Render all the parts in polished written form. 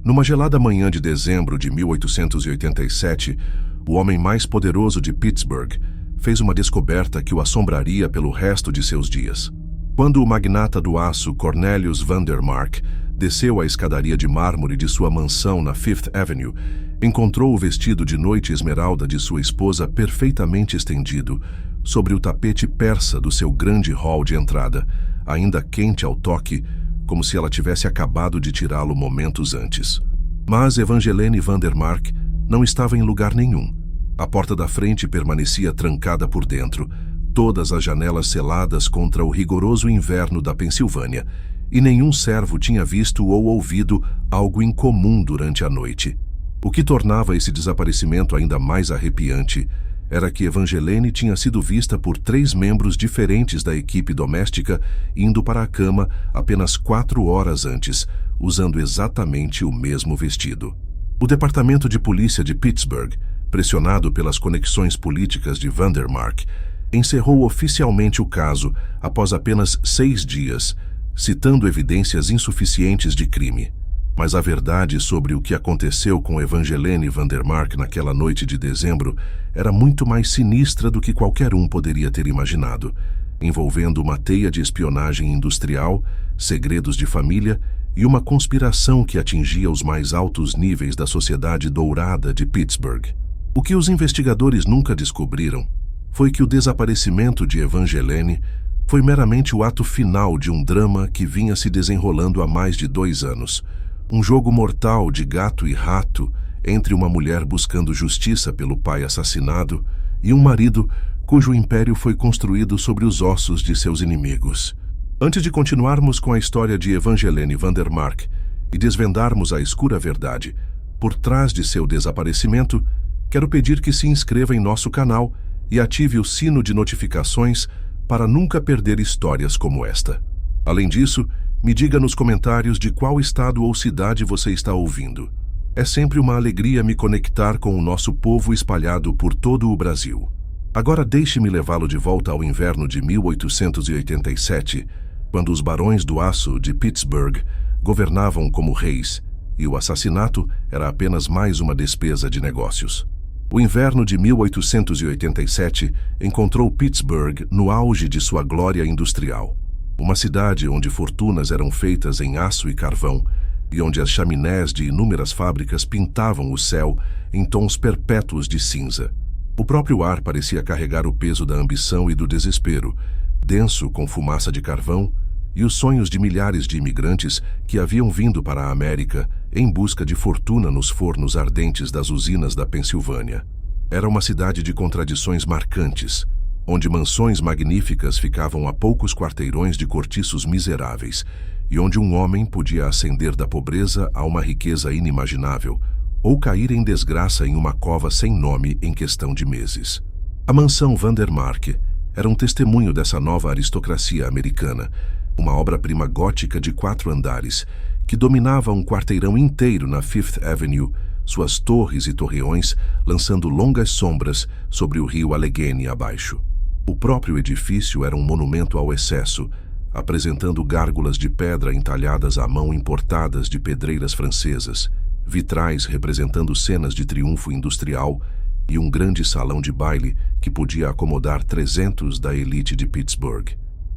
Numa gelada manhã de dezembro de 1887, o homem mais poderoso de Pittsburgh fez uma descoberta que o assombraria pelo resto de seus dias. Quando o magnata do aço Cornelius Vandermark desceu a escadaria de mármore de sua mansão na Fifth Avenue, encontrou o vestido de noite esmeralda de sua esposa perfeitamente estendido sobre o tapete persa do seu grande hall de entrada, ainda quente ao toque, como se ela tivesse acabado de tirá-lo momentos antes. Mas Evangeline Vandermark não estava em lugar nenhum. A porta da frente permanecia trancada por dentro, todas as janelas seladas contra o rigoroso inverno da Pensilvânia, e nenhum servo tinha visto ou ouvido algo incomum durante a noite. O que tornava esse desaparecimento ainda mais arrepiante era que Evangeline tinha sido vista por 3 membros diferentes da equipe doméstica indo para a cama apenas 4 horas antes, usando exatamente o mesmo vestido. O Departamento de Polícia de Pittsburgh, pressionado pelas conexões políticas de Vandermark, encerrou oficialmente o caso após apenas 6 dias, citando evidências insuficientes de crime. Mas a verdade sobre o que aconteceu com Evangeline Vandermark naquela noite de dezembro era muito mais sinistra do que qualquer um poderia ter imaginado, envolvendo uma teia de espionagem industrial, segredos de família e uma conspiração que atingia os mais altos níveis da sociedade dourada de Pittsburgh. O que os investigadores nunca descobriram foi que o desaparecimento de Evangeline foi meramente o ato final de um drama que vinha se desenrolando há mais de 2 anos. Um jogo mortal de gato e rato entre uma mulher buscando justiça pelo pai assassinado e um marido cujo império foi construído sobre os ossos de seus inimigos. Antes de continuarmos com a história de Evangeline Vandermark e desvendarmos a escura verdade por trás de seu desaparecimento, quero pedir que se inscreva em nosso canal e ative o sino de notificações para nunca perder histórias como esta. Além disso, me diga nos comentários de qual estado ou cidade você está ouvindo. É sempre uma alegria me conectar com o nosso povo espalhado por todo o Brasil. Agora deixe-me levá-lo de volta ao inverno de 1887, quando os barões do aço de Pittsburgh governavam como reis, e o assassinato era apenas mais uma despesa de negócios. O inverno de 1887 encontrou Pittsburgh no auge de sua glória industrial. Uma cidade onde fortunas eram feitas em aço e carvão, e onde as chaminés de inúmeras fábricas pintavam o céu em tons perpétuos de cinza. O próprio ar parecia carregar o peso da ambição e do desespero, denso com fumaça de carvão, e os sonhos de milhares de imigrantes que haviam vindo para a América em busca de fortuna nos fornos ardentes das usinas da Pensilvânia. Era uma cidade de contradições marcantes, onde mansões magníficas ficavam a poucos quarteirões de cortiços miseráveis, e onde um homem podia ascender da pobreza a uma riqueza inimaginável, ou cair em desgraça em uma cova sem nome em questão de meses. A mansão Vandermark era um testemunho dessa nova aristocracia americana, uma obra-prima gótica de 4 andares, que dominava um quarteirão inteiro na Fifth Avenue, suas torres e torreões lançando longas sombras sobre o rio Allegheny abaixo. O próprio edifício era um monumento ao excesso, apresentando gárgulas de pedra entalhadas à mão importadas de pedreiras francesas, vitrais representando cenas de triunfo industrial e um grande salão de baile que podia acomodar 300 da elite de Pittsburgh.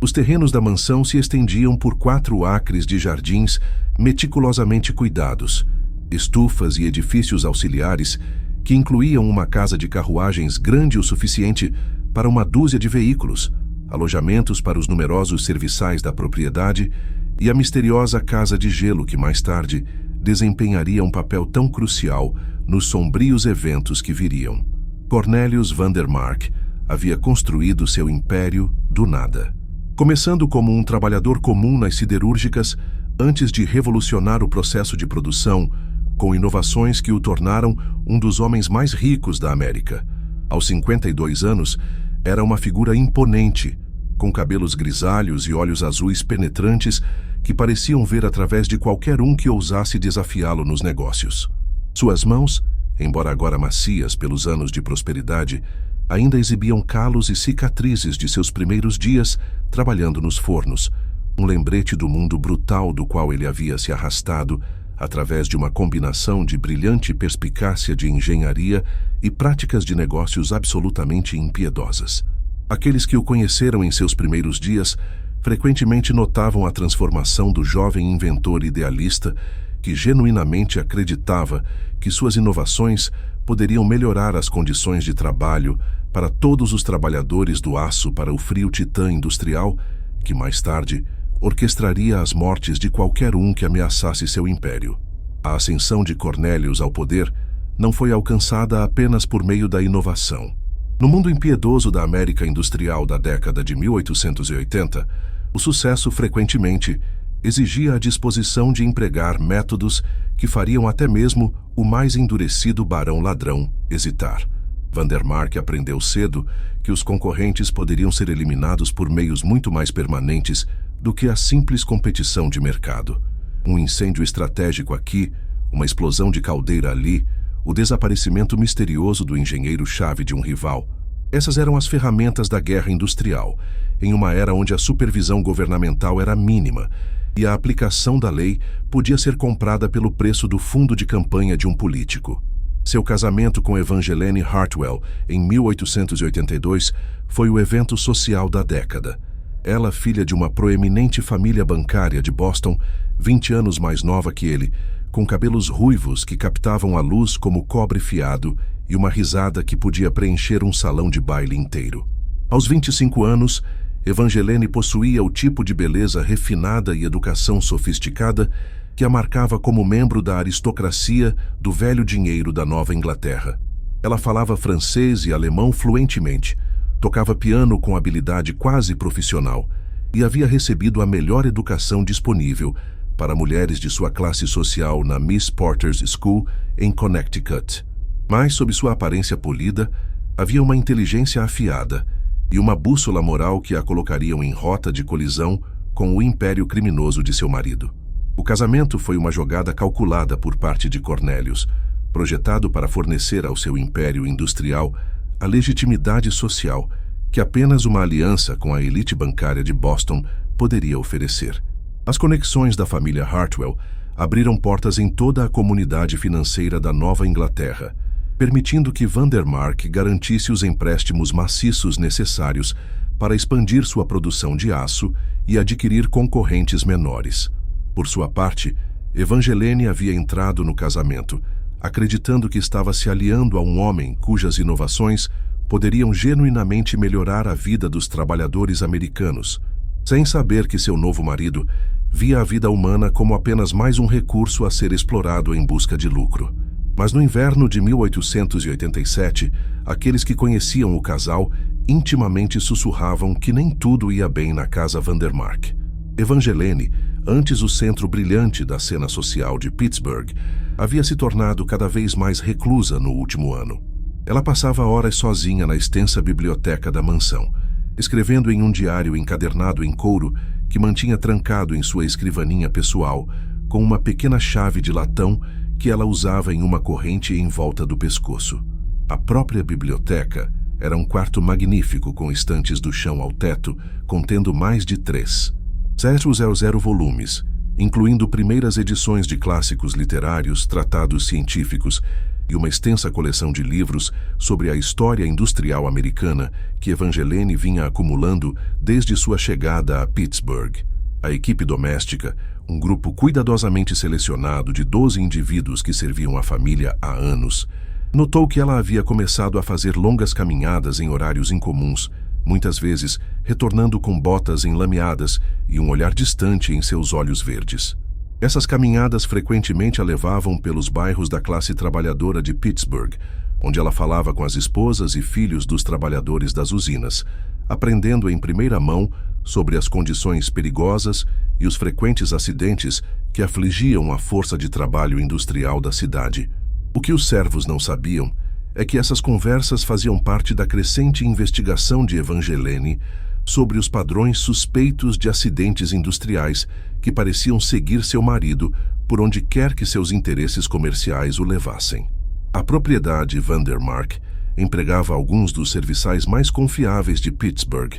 Os terrenos da mansão se estendiam por 4 acres de jardins meticulosamente cuidados, estufas e edifícios auxiliares que incluíam uma casa de carruagens grande o suficiente para uma dúzia de veículos, alojamentos para os numerosos serviçais da propriedade e a misteriosa casa de gelo que mais tarde desempenharia um papel tão crucial nos sombrios eventos que viriam. Cornelius Vandermark havia construído seu império do nada. Começando como um trabalhador comum nas siderúrgicas, antes de revolucionar o processo de produção, com inovações que o tornaram um dos homens mais ricos da América. Aos 52 anos, era uma figura imponente, com cabelos grisalhos e olhos azuis penetrantes que pareciam ver através de qualquer um que ousasse desafiá-lo nos negócios. Suas mãos, embora agora macias pelos anos de prosperidade, ainda exibiam calos e cicatrizes de seus primeiros dias trabalhando nos fornos, um lembrete do mundo brutal do qual ele havia se arrastado através de uma combinação de brilhante perspicácia de engenharia e práticas de negócios absolutamente impiedosas. Aqueles que o conheceram em seus primeiros dias frequentemente notavam a transformação do jovem inventor idealista que genuinamente acreditava que suas inovações poderiam melhorar as condições de trabalho para todos os trabalhadores do aço para o frio titã industrial, que mais tarde orquestraria as mortes de qualquer um que ameaçasse seu império. A ascensão de Cornelius ao poder não foi alcançada apenas por meio da inovação. No mundo impiedoso da América industrial da década de 1880, o sucesso frequentemente exigia a disposição de empregar métodos que fariam até mesmo o mais endurecido barão ladrão hesitar. Vandermark aprendeu cedo que os concorrentes poderiam ser eliminados por meios muito mais permanentes do que a simples competição de mercado. Um incêndio estratégico aqui, uma explosão de caldeira ali, o desaparecimento misterioso do engenheiro-chave de um rival. Essas eram as ferramentas da guerra industrial, em uma era onde a supervisão governamental era mínima e a aplicação da lei podia ser comprada pelo preço do fundo de campanha de um político. Seu casamento com Evangeline Hartwell, em 1882, foi o evento social da década. Ela, filha de uma proeminente família bancária de Boston, 20 anos mais nova que ele, com cabelos ruivos que captavam a luz como cobre fiado e uma risada que podia preencher um salão de baile inteiro. Aos 25 anos, Evangeline possuía o tipo de beleza refinada e educação sofisticada que a marcava como membro da aristocracia do velho dinheiro da Nova Inglaterra. Ela falava francês e alemão fluentemente, tocava piano com habilidade quase profissional e havia recebido a melhor educação disponível para mulheres de sua classe social na Miss Porter's School, em Connecticut. Mas, sob sua aparência polida, havia uma inteligência afiada e uma bússola moral que a colocariam em rota de colisão com o império criminoso de seu marido. O casamento foi uma jogada calculada por parte de Cornelius, projetado para fornecer ao seu império industrial a legitimidade social que apenas uma aliança com a elite bancária de Boston poderia oferecer. As conexões da família Hartwell abriram portas em toda a comunidade financeira da Nova Inglaterra, permitindo que Vandermark garantisse os empréstimos maciços necessários para expandir sua produção de aço e adquirir concorrentes menores. Por sua parte, Evangeline havia entrado no casamento, acreditando que estava se aliando a um homem cujas inovações poderiam genuinamente melhorar a vida dos trabalhadores americanos, sem saber que seu novo marido via a vida humana como apenas mais um recurso a ser explorado em busca de lucro. Mas no inverno de 1887, aqueles que conheciam o casal intimamente sussurravam que nem tudo ia bem na casa Vandermark. Evangeline, antes o centro brilhante da cena social de Pittsburgh, havia se tornado cada vez mais reclusa no último ano. Ela passava horas sozinha na extensa biblioteca da mansão, escrevendo em um diário encadernado em couro que mantinha trancado em sua escrivaninha pessoal, com uma pequena chave de latão que ela usava em uma corrente em volta do pescoço. A própria biblioteca era um quarto magnífico com estantes do chão ao teto, contendo mais de 300 volumes, incluindo primeiras edições de clássicos literários, tratados científicos e uma extensa coleção de livros sobre a história industrial americana que Evangeline vinha acumulando desde sua chegada a Pittsburgh. A equipe doméstica, um grupo cuidadosamente selecionado de 12 indivíduos que serviam a família há anos, notou que ela havia começado a fazer longas caminhadas em horários incomuns, muitas vezes retornando com botas enlameadas e um olhar distante em seus olhos verdes. Essas caminhadas frequentemente a levavam pelos bairros da classe trabalhadora de Pittsburgh, onde ela falava com as esposas e filhos dos trabalhadores das usinas, aprendendo em primeira mão sobre as condições perigosas e os frequentes acidentes que afligiam a força de trabalho industrial da cidade. O que os servos não sabiam é que essas conversas faziam parte da crescente investigação de Evangeline sobre os padrões suspeitos de acidentes industriais que pareciam seguir seu marido por onde quer que seus interesses comerciais o levassem. A propriedade Vandermark empregava alguns dos serviçais mais confiáveis de Pittsburgh,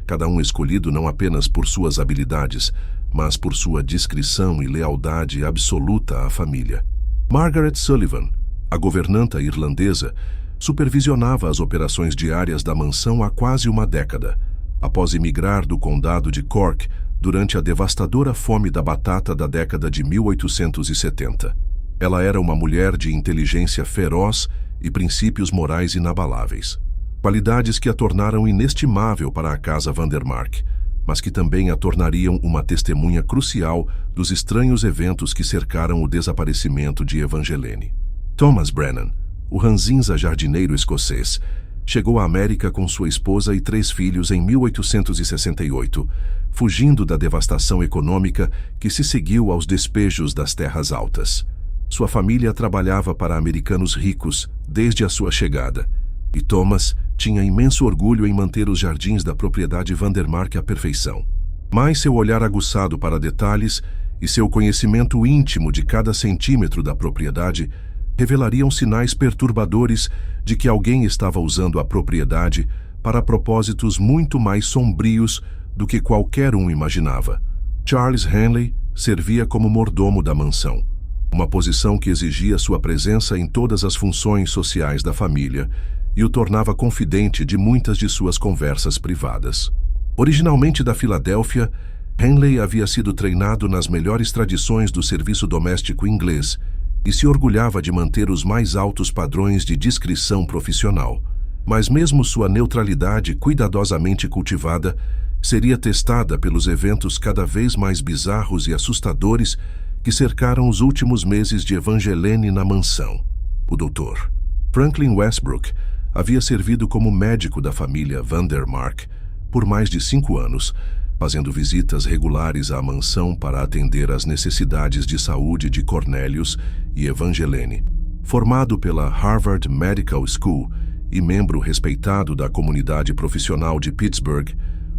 cada um escolhido não apenas por suas habilidades, mas por sua discrição e lealdade absoluta à família. Margaret Sullivan, a governanta irlandesa, supervisionava as operações diárias da mansão há quase uma década, após emigrar do condado de Cork durante a devastadora fome da batata da década de 1870. Ela era uma mulher de inteligência feroz e princípios morais inabaláveis. Qualidades que a tornaram inestimável para a casa Vandermark, mas que também a tornariam uma testemunha crucial dos estranhos eventos que cercaram o desaparecimento de Evangeline. Thomas Brennan, o ranzinza jardineiro escocês, chegou à América com sua esposa e 3 filhos em 1868, fugindo da devastação econômica que se seguiu aos despejos das terras altas. Sua família trabalhava para americanos ricos desde a sua chegada, e Thomas tinha imenso orgulho em manter os jardins da propriedade Vandermark à perfeição. Mas seu olhar aguçado para detalhes e seu conhecimento íntimo de cada centímetro da propriedade revelariam sinais perturbadores de que alguém estava usando a propriedade para propósitos muito mais sombrios do que qualquer um imaginava. Charles Henley servia como mordomo da mansão, uma posição que exigia sua presença em todas as funções sociais da família e o tornava confidente de muitas de suas conversas privadas. Originalmente da Filadélfia, Henley havia sido treinado nas melhores tradições do serviço doméstico inglês e se orgulhava de manter os mais altos padrões de discrição profissional. Mas mesmo sua neutralidade cuidadosamente cultivada seria testada pelos eventos cada vez mais bizarros e assustadores que cercaram os últimos meses de Evangeline na mansão. O Dr. Franklin Westbrook havia servido como médico da família Vandermark por mais de 5 anos, fazendo visitas regulares à mansão para atender às necessidades de saúde de Cornelius e Evangeline. Formado pela Harvard Medical School e membro respeitado da comunidade profissional de Pittsburgh,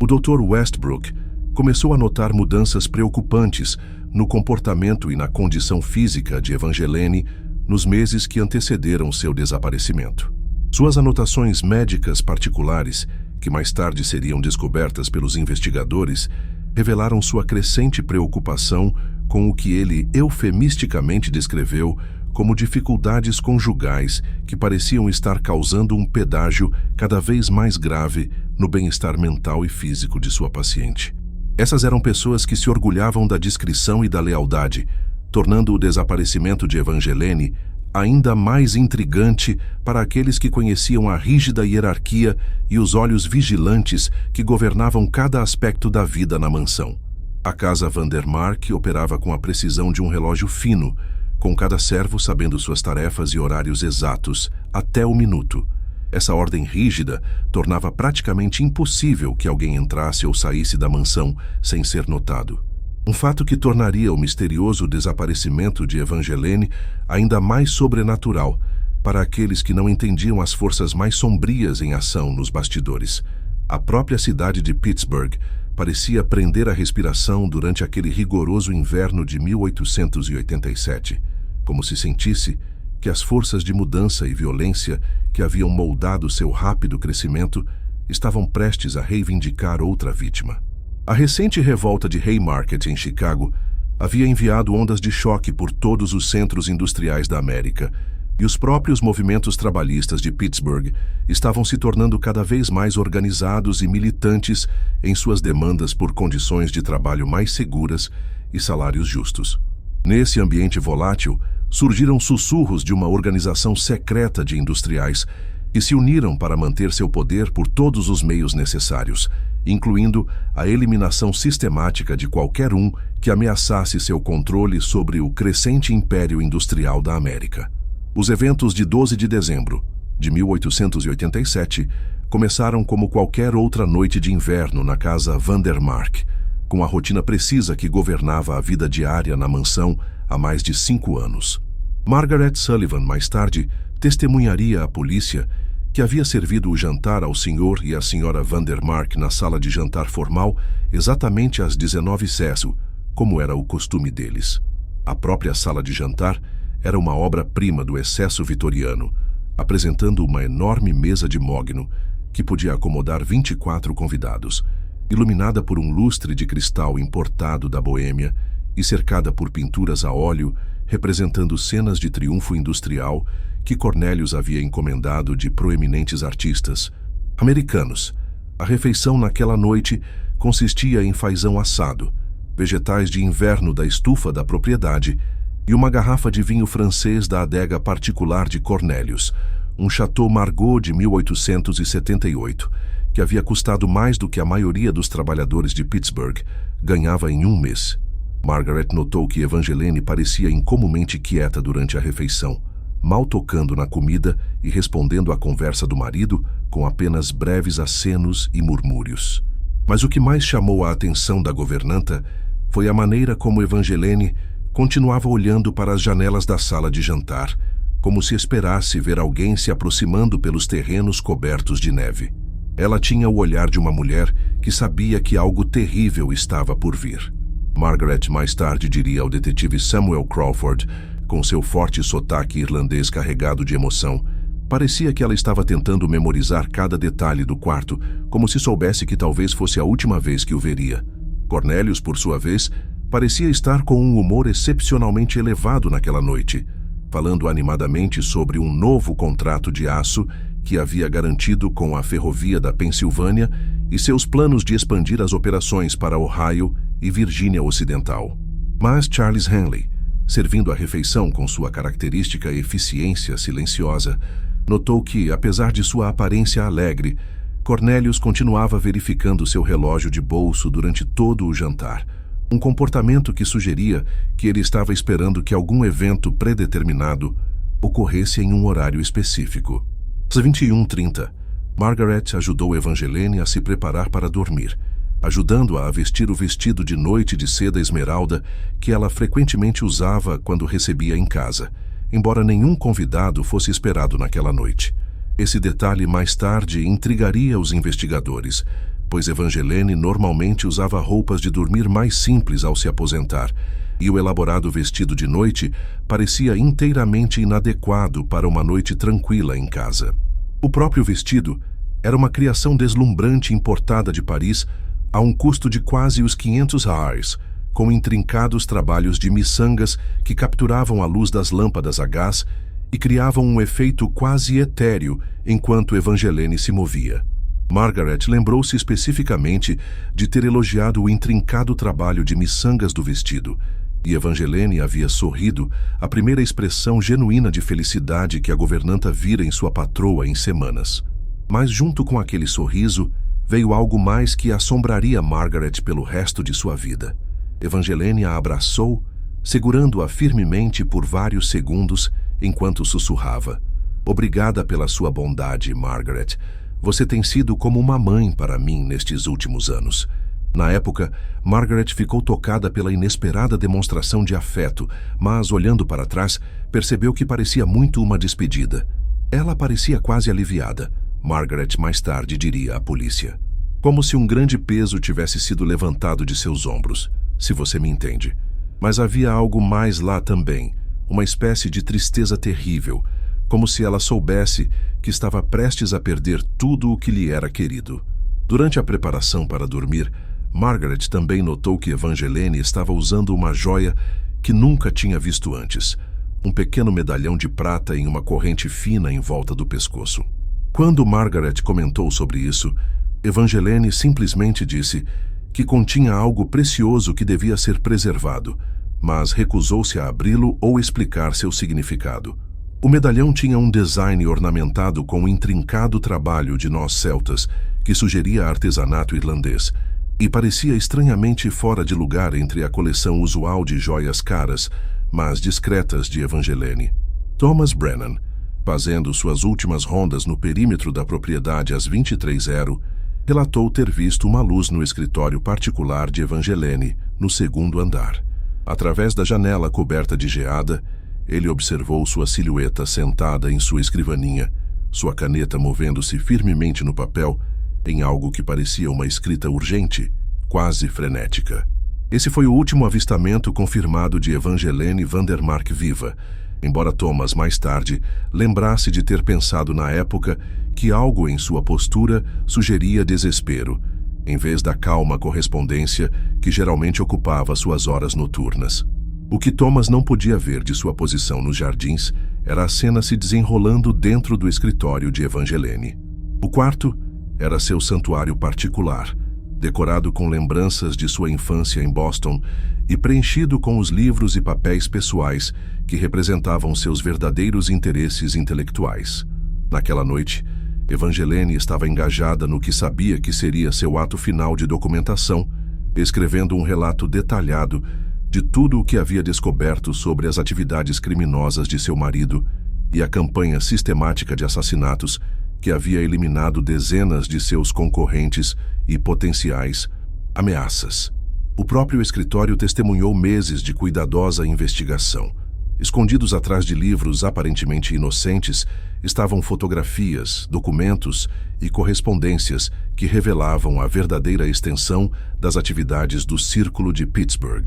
o Dr. Westbrook começou a notar mudanças preocupantes no comportamento e na condição física de Evangeline nos meses que antecederam seu desaparecimento. Suas anotações médicas particulares, que mais tarde seriam descobertas pelos investigadores, revelaram sua crescente preocupação com o que ele eufemisticamente descreveu como dificuldades conjugais que pareciam estar causando um pedágio cada vez mais grave no bem-estar mental e físico de sua paciente. Essas eram pessoas que se orgulhavam da discrição e da lealdade, tornando o desaparecimento de Evangeline ainda mais intrigante para aqueles que conheciam a rígida hierarquia e os olhos vigilantes que governavam cada aspecto da vida na mansão. A casa Vandermark operava com a precisão de um relógio fino, com cada servo sabendo suas tarefas e horários exatos, até o minuto. Essa ordem rígida tornava praticamente impossível que alguém entrasse ou saísse da mansão sem ser notado. Um fato que tornaria o misterioso desaparecimento de Evangeline ainda mais sobrenatural para aqueles que não entendiam as forças mais sombrias em ação nos bastidores. A própria cidade de Pittsburgh parecia prender a respiração durante aquele rigoroso inverno de 1887, como se sentisse que as forças de mudança e violência que haviam moldado seu rápido crescimento estavam prestes a reivindicar outra vítima. A recente revolta de Haymarket em Chicago havia enviado ondas de choque por todos os centros industriais da América, e os próprios movimentos trabalhistas de Pittsburgh estavam se tornando cada vez mais organizados e militantes em suas demandas por condições de trabalho mais seguras e salários justos. Nesse ambiente volátil, surgiram sussurros de uma organização secreta de industriais que se uniram para manter seu poder por todos os meios necessários, incluindo a eliminação sistemática de qualquer um que ameaçasse seu controle sobre o crescente império industrial da América. Os eventos de 12 de dezembro de 1887 começaram como qualquer outra noite de inverno na casa Vandermark, com a rotina precisa que governava a vida diária na mansão há mais de 5 anos. Margaret Sullivan, mais tarde, testemunharia à polícia que havia servido o jantar ao Sr. e à Sra. Vandermark na sala de jantar formal exatamente às 19 Césio, como era o costume deles. A própria sala de jantar era uma obra-prima do excesso vitoriano, apresentando uma enorme mesa de mogno que podia acomodar 24 convidados, iluminada por um lustre de cristal importado da Boêmia e cercada por pinturas a óleo representando cenas de triunfo industrial que Cornelius havia encomendado de proeminentes artistas americanos. A refeição naquela noite consistia em fazão assado, vegetais de inverno da estufa da propriedade e uma garrafa de vinho francês da adega particular de Cornelius, um Chateau Margaux de 1878, que havia custado mais do que a maioria dos trabalhadores de Pittsburgh ganhava em um mês. Margaret notou que Evangeline parecia incomumente quieta durante a refeição, mal tocando na comida e respondendo à conversa do marido com apenas breves acenos e murmúrios. Mas o que mais chamou a atenção da governanta foi a maneira como Evangeline continuava olhando para as janelas da sala de jantar, como se esperasse ver alguém se aproximando pelos terrenos cobertos de neve. Ela tinha o olhar de uma mulher que sabia que algo terrível estava por vir. Margaret mais tarde diria ao detetive Samuel Crawford, com seu forte sotaque irlandês carregado de emoção, parecia que ela estava tentando memorizar cada detalhe do quarto, como se soubesse que talvez fosse a última vez que o veria. Cornelius, por sua vez, parecia estar com um humor excepcionalmente elevado naquela noite, falando animadamente sobre um novo contrato de aço que havia garantido com a Ferrovia da Pensilvânia e seus planos de expandir as operações para Ohio e Virgínia Ocidental. Mas Charles Henley, servindo a refeição com sua característica eficiência silenciosa, notou que, apesar de sua aparência alegre, Cornelius continuava verificando seu relógio de bolso durante todo o jantar, um comportamento que sugeria que ele estava esperando que algum evento predeterminado ocorresse em um horário específico. Às 21h30, Margaret ajudou Evangeline a se preparar para dormir, ajudando-a a vestir o vestido de noite de seda esmeralda que ela frequentemente usava quando recebia em casa, embora nenhum convidado fosse esperado naquela noite. Esse detalhe mais tarde intrigaria os investigadores, pois Evangeline normalmente usava roupas de dormir mais simples ao se aposentar, e o elaborado vestido de noite parecia inteiramente inadequado para uma noite tranquila em casa. O próprio vestido era uma criação deslumbrante importada de Paris a um custo de quase os 500 reais, com intrincados trabalhos de miçangas que capturavam a luz das lâmpadas a gás e criavam um efeito quase etéreo enquanto Evangeline se movia. Margaret lembrou-se especificamente de ter elogiado o intrincado trabalho de miçangas do vestido, e Evangeline havia sorrido, a primeira expressão genuína de felicidade que a governanta vira em sua patroa em semanas. Mas junto com aquele sorriso, veio algo mais que assombraria Margaret pelo resto de sua vida. Evangeline a abraçou, segurando-a firmemente por vários segundos enquanto sussurrava: "Obrigada pela sua bondade, Margaret. Você tem sido como uma mãe para mim nestes últimos anos." Na época, Margaret ficou tocada pela inesperada demonstração de afeto, mas, olhando para trás, percebeu que parecia muito uma despedida. Ela parecia quase aliviada, Margaret mais tarde diria à polícia. Como se um grande peso tivesse sido levantado de seus ombros, se você me entende. Mas havia algo mais lá também, uma espécie de tristeza terrível, como se ela soubesse que estava prestes a perder tudo o que lhe era querido. Durante a preparação para dormir, Margaret também notou que Evangeline estava usando uma joia que nunca tinha visto antes, um pequeno medalhão de prata em uma corrente fina em volta do pescoço. Quando Margaret comentou sobre isso, Evangeline simplesmente disse que continha algo precioso que devia ser preservado, mas recusou-se a abri-lo ou explicar seu significado. O medalhão tinha um design ornamentado com um intrincado trabalho de nós celtas que sugeria artesanato irlandês, e parecia estranhamente fora de lugar entre a coleção usual de joias caras, mas discretas de Evangeline. Thomas Brennan, fazendo suas últimas rondas no perímetro da propriedade às 23h, relatou ter visto uma luz no escritório particular de Evangeline, no segundo andar. Através da janela coberta de geada, ele observou sua silhueta sentada em sua escrivaninha, sua caneta movendo-se firmemente no papel, em algo que parecia uma escrita urgente, quase frenética. Esse foi o último avistamento confirmado de Evangeline Vandermark viva, embora Thomas mais tarde lembrasse de ter pensado na época que algo em sua postura sugeria desespero, em vez da calma correspondência que geralmente ocupava suas horas noturnas. O que Thomas não podia ver de sua posição nos jardins era a cena se desenrolando dentro do escritório de Evangeline. O quarto era seu santuário particular, decorado com lembranças de sua infância em Boston e preenchido com os livros e papéis pessoais que representavam seus verdadeiros interesses intelectuais. Naquela noite, Evangeline estava engajada no que sabia que seria seu ato final de documentação, escrevendo um relato detalhado de tudo o que havia descoberto sobre as atividades criminosas de seu marido e a campanha sistemática de assassinatos que havia eliminado dezenas de seus concorrentes e potenciais ameaças. O próprio escritório testemunhou meses de cuidadosa investigação. Escondidos atrás de livros aparentemente inocentes, estavam fotografias, documentos e correspondências que revelavam a verdadeira extensão das atividades do Círculo de Pittsburgh.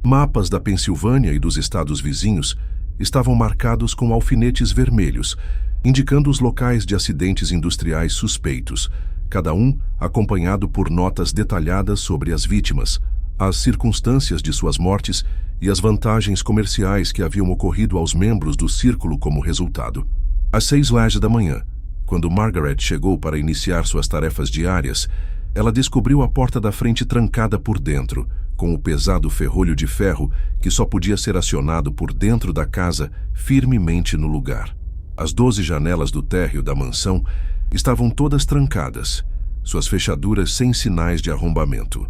Mapas da Pensilvânia e dos estados vizinhos estavam marcados com alfinetes vermelhos, indicando os locais de acidentes industriais suspeitos, cada um acompanhado por notas detalhadas sobre as vítimas, as circunstâncias de suas mortes e as vantagens comerciais que haviam ocorrido aos membros do círculo como resultado. Às 6h da manhã, quando Margaret chegou para iniciar suas tarefas diárias, ela descobriu a porta da frente trancada por dentro, com o pesado ferrolho de ferro que só podia ser acionado por dentro da casa firmemente no lugar. As 12 janelas do térreo da mansão estavam todas trancadas, suas fechaduras sem sinais de arrombamento.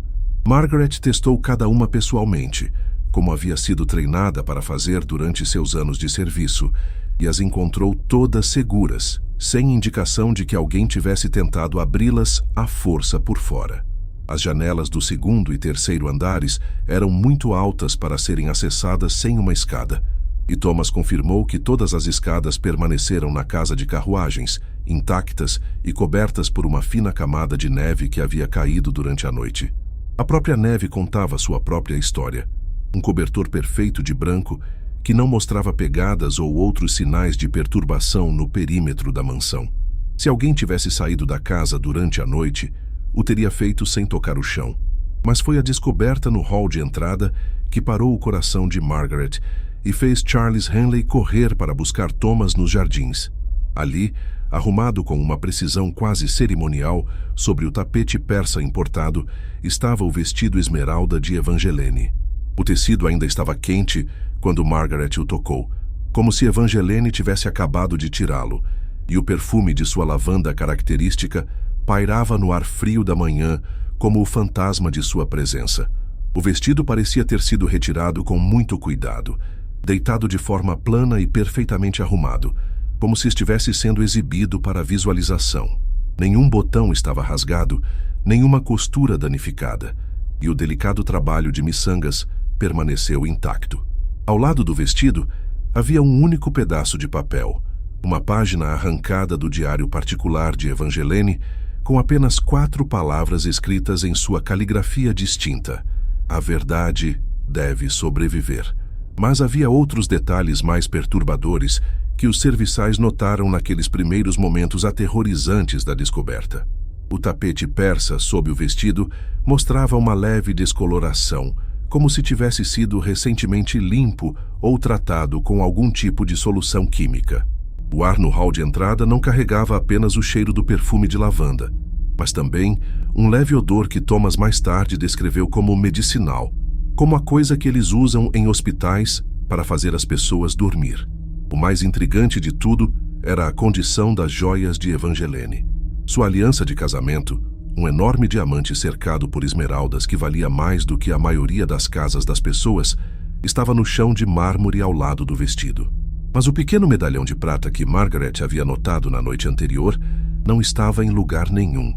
Margaret testou cada uma pessoalmente, como havia sido treinada para fazer durante seus anos de serviço, e as encontrou todas seguras, sem indicação de que alguém tivesse tentado abri-las à força por fora. As janelas do segundo e terceiro andares eram muito altas para serem acessadas sem uma escada, e Thomas confirmou que todas as escadas permaneceram na casa de carruagens, intactas e cobertas por uma fina camada de neve que havia caído durante a noite. A própria neve contava sua própria história, um cobertor perfeito de branco que não mostrava pegadas ou outros sinais de perturbação no perímetro da mansão. Se alguém tivesse saído da casa durante a noite, o teria feito sem tocar o chão. Mas foi a descoberta no hall de entrada que parou o coração de Margaret e fez Charles Henley correr para buscar Thomas nos jardins. Ali, arrumado com uma precisão quase cerimonial sobre o tapete persa importado, estava o vestido esmeralda de Evangeline. O tecido ainda estava quente quando Margaret o tocou, como se Evangeline tivesse acabado de tirá-lo, e o perfume de sua lavanda característica pairava no ar frio da manhã como o fantasma de sua presença. O vestido parecia ter sido retirado com muito cuidado, deitado de forma plana e perfeitamente arrumado, como se estivesse sendo exibido para visualização. Nenhum botão estava rasgado, nenhuma costura danificada, e o delicado trabalho de miçangas permaneceu intacto. Ao lado do vestido, havia um único pedaço de papel, uma página arrancada do diário particular de Evangeline, com apenas 4 palavras escritas em sua caligrafia distinta: "A verdade deve sobreviver." Mas havia outros detalhes mais perturbadores que os serviçais notaram naqueles primeiros momentos aterrorizantes da descoberta. O tapete persa sob o vestido mostrava uma leve descoloração, como se tivesse sido recentemente limpo ou tratado com algum tipo de solução química. O ar no hall de entrada não carregava apenas o cheiro do perfume de lavanda, mas também um leve odor que Thomas mais tarde descreveu como medicinal, como a coisa que eles usam em hospitais para fazer as pessoas dormir. O mais intrigante de tudo era a condição das joias de Evangeline. Sua aliança de casamento, um enorme diamante cercado por esmeraldas que valia mais do que a maioria das casas das pessoas, estava no chão de mármore ao lado do vestido. Mas o pequeno medalhão de prata que Margaret havia notado na noite anterior não estava em lugar nenhum.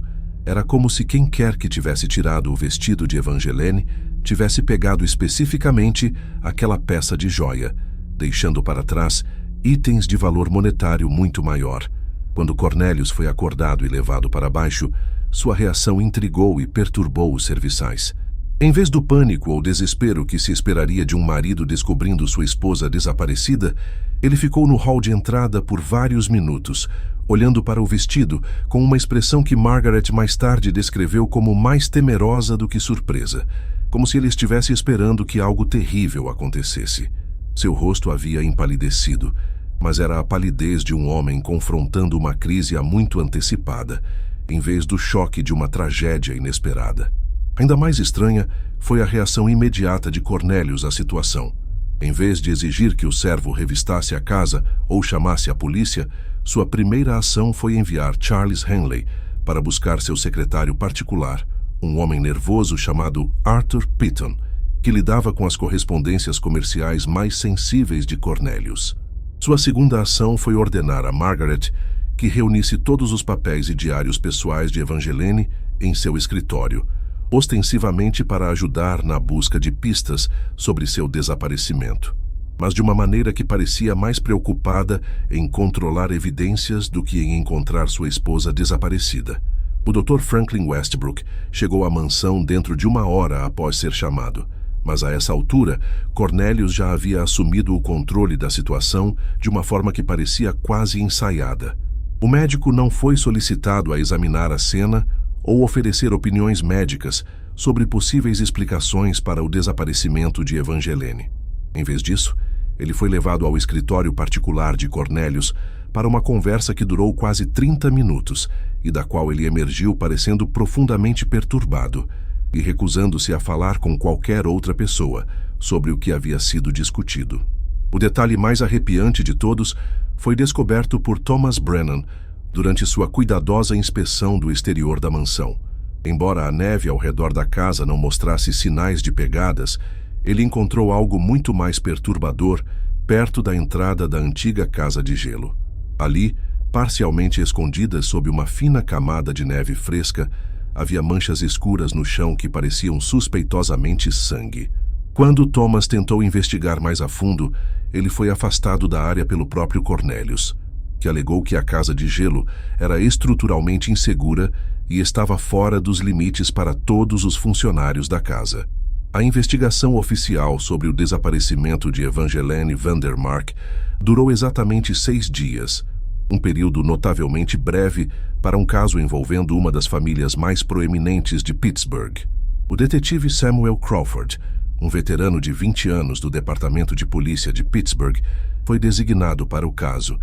Era como se quem quer que tivesse tirado o vestido de Evangeline tivesse pegado especificamente aquela peça de joia, deixando para trás itens de valor monetário muito maior. Quando Cornelius foi acordado e levado para baixo, sua reação intrigou e perturbou os serviçais. Em vez do pânico ou desespero que se esperaria de um marido descobrindo sua esposa desaparecida, Ele ficou no hall de entrada por vários minutos, olhando para o vestido com uma expressão que Margaret mais tarde descreveu como mais temerosa do que surpresa, como se ele estivesse esperando que algo terrível acontecesse. Seu rosto havia empalidecido, mas era a palidez de um homem confrontando uma crise há muito antecipada, em vez do choque de uma tragédia inesperada. Ainda mais estranha foi a reação imediata de Cornelius à situação. Em vez de exigir que o servo revistasse a casa ou chamasse a polícia, sua primeira ação foi enviar Charles Henley para buscar seu secretário particular, um homem nervoso chamado Arthur Pitton, que lidava com as correspondências comerciais mais sensíveis de Cornelius. Sua segunda ação foi ordenar a Margaret que reunisse todos os papéis e diários pessoais de Evangeline em seu escritório, ostensivamente para ajudar na busca de pistas sobre seu desaparecimento, mas de uma maneira que parecia mais preocupada em controlar evidências do que em encontrar sua esposa desaparecida. O Dr. Franklin Westbrook chegou à mansão dentro de 1 hora após ser chamado, mas a essa altura, Cornelius já havia assumido o controle da situação de uma forma que parecia quase ensaiada. O médico não foi solicitado a examinar a cena ou oferecer opiniões médicas sobre possíveis explicações para o desaparecimento de Evangeline. Em vez disso, ele foi levado ao escritório particular de Cornelius para uma conversa que durou quase 30 minutos e da qual ele emergiu parecendo profundamente perturbado e recusando-se a falar com qualquer outra pessoa sobre o que havia sido discutido. O detalhe mais arrepiante de todos foi descoberto por Thomas Brennan durante sua cuidadosa inspeção do exterior da mansão. Embora a neve ao redor da casa não mostrasse sinais de pegadas, ele encontrou algo muito mais perturbador perto da entrada da antiga casa de gelo. Ali, parcialmente escondidas sob uma fina camada de neve fresca, havia manchas escuras no chão que pareciam suspeitosamente sangue. Quando Thomas tentou investigar mais a fundo, ele foi afastado da área pelo próprio Cornelius, que alegou que a casa de gelo era estruturalmente insegura e estava fora dos limites para todos os funcionários da casa. A investigação oficial sobre o desaparecimento de Evangeline Vandermark durou exatamente 6 dias, um período notavelmente breve para um caso envolvendo uma das famílias mais proeminentes de Pittsburgh. O detetive Samuel Crawford, um veterano de 20 anos do Departamento de Polícia de Pittsburgh, foi designado para o caso,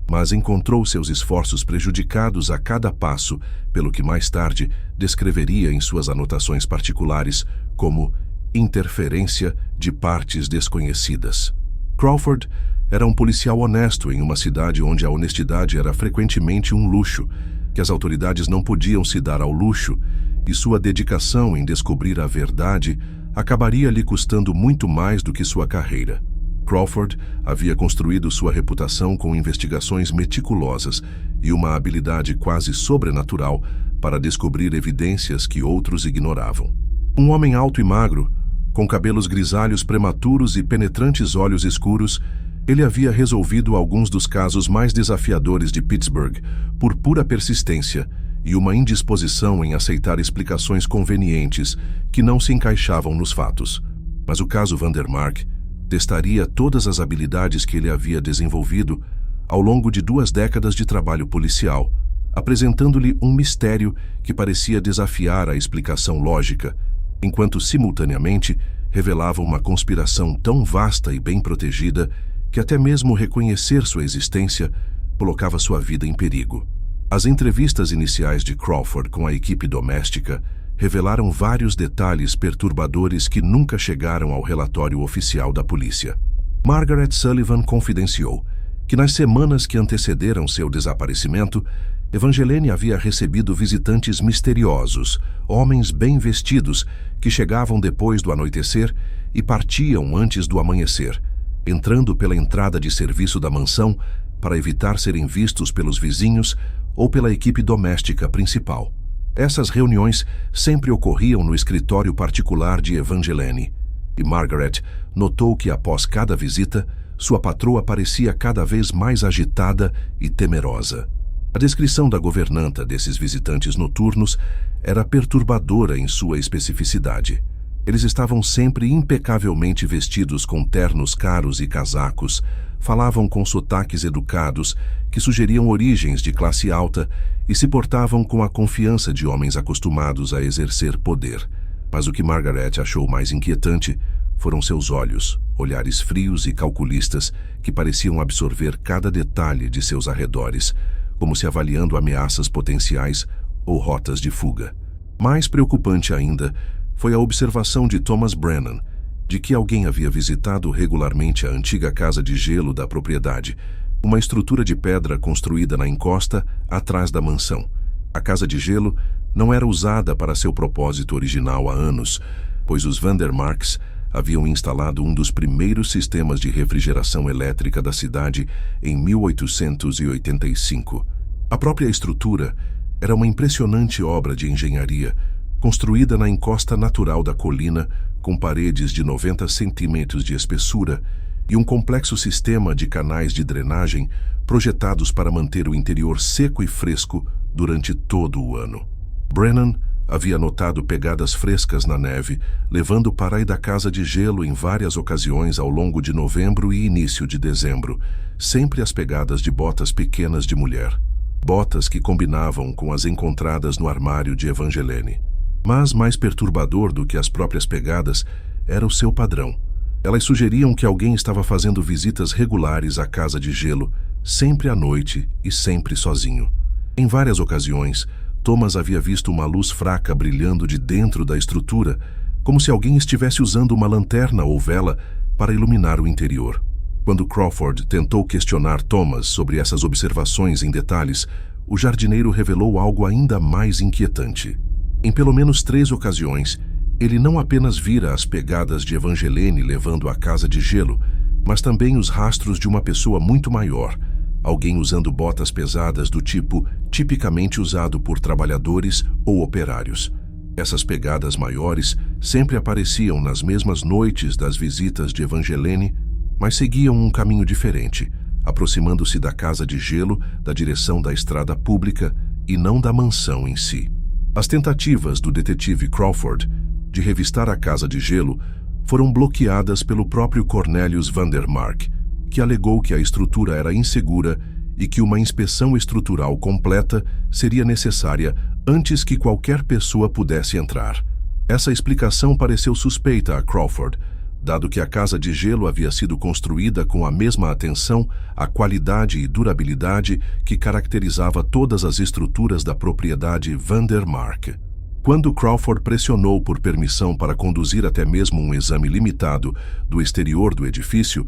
mas encontrou seus esforços prejudicados a cada passo pelo que mais tarde descreveria em suas anotações particulares como interferência de partes desconhecidas. Crawford era um policial honesto em uma cidade onde a honestidade era frequentemente um luxo, que as autoridades não podiam se dar ao luxo, e sua dedicação em descobrir a verdade acabaria lhe custando muito mais do que sua carreira. Crawford havia construído sua reputação com investigações meticulosas e uma habilidade quase sobrenatural para descobrir evidências que outros ignoravam. Um homem alto e magro, com cabelos grisalhos prematuros e penetrantes olhos escuros, ele havia resolvido alguns dos casos mais desafiadores de Pittsburgh por pura persistência e uma indisposição em aceitar explicações convenientes que não se encaixavam nos fatos. Mas o caso Vandermark testaria todas as habilidades que ele havia desenvolvido ao longo de 2 décadas de trabalho policial, apresentando-lhe um mistério que parecia desafiar a explicação lógica, enquanto simultaneamente revelava uma conspiração tão vasta e bem protegida que até mesmo reconhecer sua existência colocava sua vida em perigo. As entrevistas iniciais de Crawford com a equipe doméstica revelaram vários detalhes perturbadores que nunca chegaram ao relatório oficial da polícia. Margaret Sullivan confidenciou que nas semanas que antecederam seu desaparecimento, Evangeline havia recebido visitantes misteriosos, homens bem vestidos, que chegavam depois do anoitecer e partiam antes do amanhecer, entrando pela entrada de serviço da mansão para evitar serem vistos pelos vizinhos ou pela equipe doméstica principal. Essas reuniões sempre ocorriam no escritório particular de Evangeline, e Margaret notou que após cada visita, sua patroa parecia cada vez mais agitada e temerosa. A descrição da governanta desses visitantes noturnos era perturbadora em sua especificidade. Eles estavam sempre impecavelmente vestidos com ternos caros e casacos, falavam com sotaques educados que sugeriam origens de classe alta e se portavam com a confiança de homens acostumados a exercer poder. Mas o que Margaret achou mais inquietante foram seus olhos, olhares frios e calculistas que pareciam absorver cada detalhe de seus arredores, como se avaliando ameaças potenciais ou rotas de fuga. Mais preocupante ainda foi a observação de Thomas Brennan de que alguém havia visitado regularmente a antiga casa de gelo da propriedade, uma estrutura de pedra construída na encosta atrás da mansão. A casa de gelo não era usada para seu propósito original há anos, pois os Vandermarks haviam instalado um dos primeiros sistemas de refrigeração elétrica da cidade em 1885. A própria estrutura era uma impressionante obra de engenharia, construída na encosta natural da colina, com paredes de 90 centímetros de espessura e um complexo sistema de canais de drenagem projetados para manter o interior seco e fresco durante todo o ano. Brennan havia notado pegadas frescas na neve, levando para aí da casa de gelo em várias ocasiões ao longo de novembro e início de dezembro, sempre as pegadas de botas pequenas de mulher. Botas que combinavam com as encontradas no armário de Evangeline. Mas mais perturbador do que as próprias pegadas era o seu padrão. Elas sugeriam que alguém estava fazendo visitas regulares à casa de gelo, sempre à noite e sempre sozinho. Em várias ocasiões, Thomas havia visto uma luz fraca brilhando de dentro da estrutura, como se alguém estivesse usando uma lanterna ou vela para iluminar o interior. Quando Crawford tentou questionar Thomas sobre essas observações em detalhes, o jardineiro revelou algo ainda mais inquietante. Em pelo menos 3 ocasiões, ele não apenas vira as pegadas de Evangeline levando à casa de gelo, mas também os rastros de uma pessoa muito maior, alguém usando botas pesadas do tipo tipicamente usado por trabalhadores ou operários. Essas pegadas maiores sempre apareciam nas mesmas noites das visitas de Evangeline, mas seguiam um caminho diferente, aproximando-se da casa de gelo da direção da estrada pública e não da mansão em si. As tentativas do detetive Crawford de revistar a casa de gelo foram bloqueadas pelo próprio Cornelius Vandermark, que alegou que a estrutura era insegura e que uma inspeção estrutural completa seria necessária antes que qualquer pessoa pudesse entrar. Essa explicação pareceu suspeita a Crawford, dado que a casa de gelo havia sido construída com a mesma atenção à qualidade e durabilidade que caracterizava todas as estruturas da propriedade Vandermark. Quando Crawford pressionou por permissão para conduzir até mesmo um exame limitado do exterior do edifício,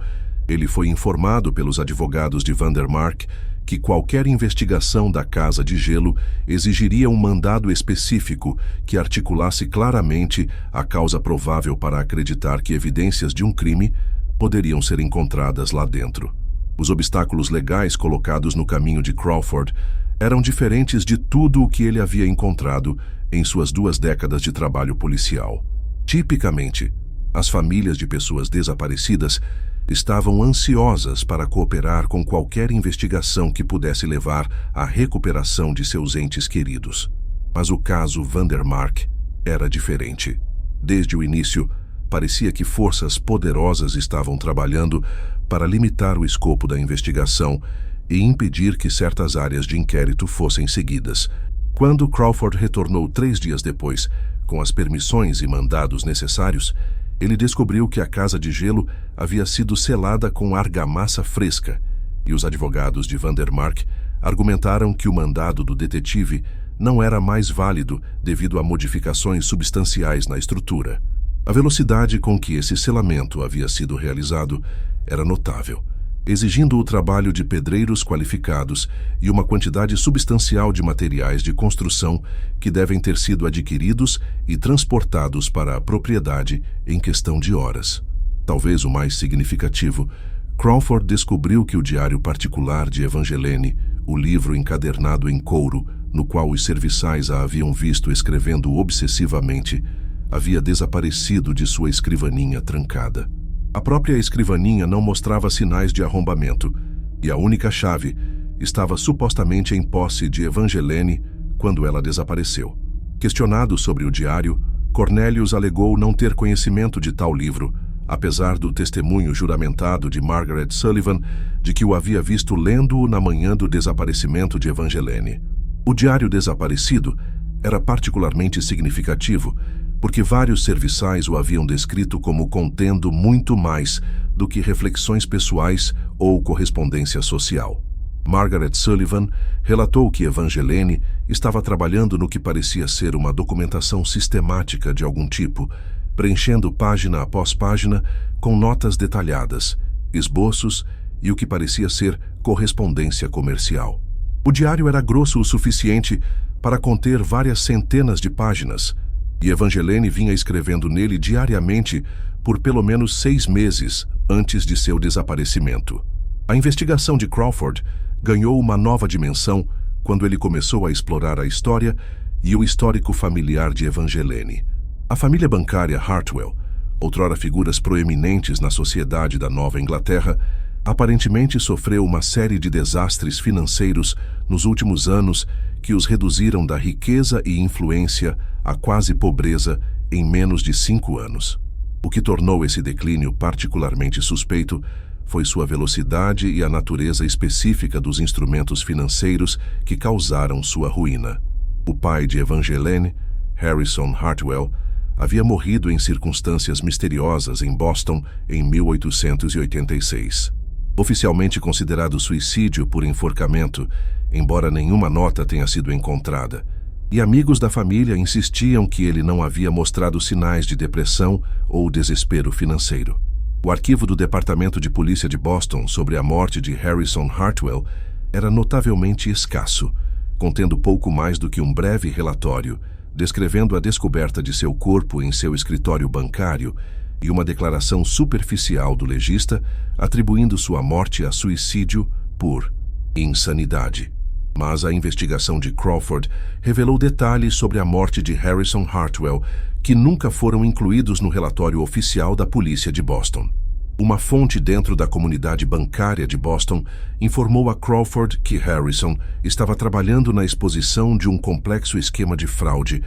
ele foi informado pelos advogados de Vandermark que qualquer investigação da casa de gelo exigiria um mandado específico que articulasse claramente a causa provável para acreditar que evidências de um crime poderiam ser encontradas lá dentro. Os obstáculos legais colocados no caminho de Crawford eram diferentes de tudo o que ele havia encontrado em suas 2 décadas de trabalho policial. Tipicamente, as famílias de pessoas desaparecidas estavam ansiosas para cooperar com qualquer investigação que pudesse levar à recuperação de seus entes queridos. Mas o caso Vandermark era diferente. Desde o início, parecia que forças poderosas estavam trabalhando para limitar o escopo da investigação e impedir que certas áreas de inquérito fossem seguidas. Quando Crawford retornou 3 dias depois, com as permissões e mandados necessários, ele descobriu que a casa de gelo havia sido selada com argamassa fresca, e os advogados de Vandermark argumentaram que o mandado do detetive não era mais válido devido a modificações substanciais na estrutura. A velocidade com que esse selamento havia sido realizado era notável, exigindo o trabalho de pedreiros qualificados e uma quantidade substancial de materiais de construção que devem ter sido adquiridos e transportados para a propriedade em questão de horas. Talvez o mais significativo, Crawford descobriu que o diário particular de Evangeline, o livro encadernado em couro, no qual os serviçais a haviam visto escrevendo obsessivamente, havia desaparecido de sua escrivaninha trancada. A própria escrivaninha não mostrava sinais de arrombamento, e a única chave estava supostamente em posse de Evangeline quando ela desapareceu. Questionado sobre o diário, Cornelius alegou não ter conhecimento de tal livro, apesar do testemunho juramentado de Margaret Sullivan de que o havia visto lendo-o na manhã do desaparecimento de Evangeline. O diário desaparecido era particularmente significativo, porque vários serviçais o haviam descrito como contendo muito mais do que reflexões pessoais ou correspondência social. Margaret Sullivan relatou que Evangeline estava trabalhando no que parecia ser uma documentação sistemática de algum tipo, preenchendo página após página com notas detalhadas, esboços e o que parecia ser correspondência comercial. O diário era grosso o suficiente para conter várias centenas de páginas, e Evangeline vinha escrevendo nele diariamente por pelo menos 6 meses antes de seu desaparecimento. A investigação de Crawford ganhou uma nova dimensão quando ele começou a explorar a história e o histórico familiar de Evangeline. A família bancária Hartwell, outrora figuras proeminentes na sociedade da Nova Inglaterra, aparentemente sofreu uma série de desastres financeiros nos últimos anos que os reduziram da riqueza e influência à quase pobreza em menos de 5 anos. O que tornou esse declínio particularmente suspeito foi sua velocidade e a natureza específica dos instrumentos financeiros que causaram sua ruína. O pai de Evangeline, Harrison Hartwell, havia morrido em circunstâncias misteriosas em Boston em 1886. Oficialmente considerado suicídio por enforcamento, embora nenhuma nota tenha sido encontrada, e amigos da família insistiam que ele não havia mostrado sinais de depressão ou desespero financeiro. O arquivo do Departamento de Polícia de Boston sobre a morte de Harrison Hartwell era notavelmente escasso, contendo pouco mais do que um breve relatório descrevendo a descoberta de seu corpo em seu escritório bancário e uma declaração superficial do legista atribuindo sua morte a suicídio por insanidade. Mas a investigação de Crawford revelou detalhes sobre a morte de Harrison Hartwell que nunca foram incluídos no relatório oficial da polícia de Boston. Uma fonte dentro da comunidade bancária de Boston informou a Crawford que Harrison estava trabalhando na exposição de um complexo esquema de fraude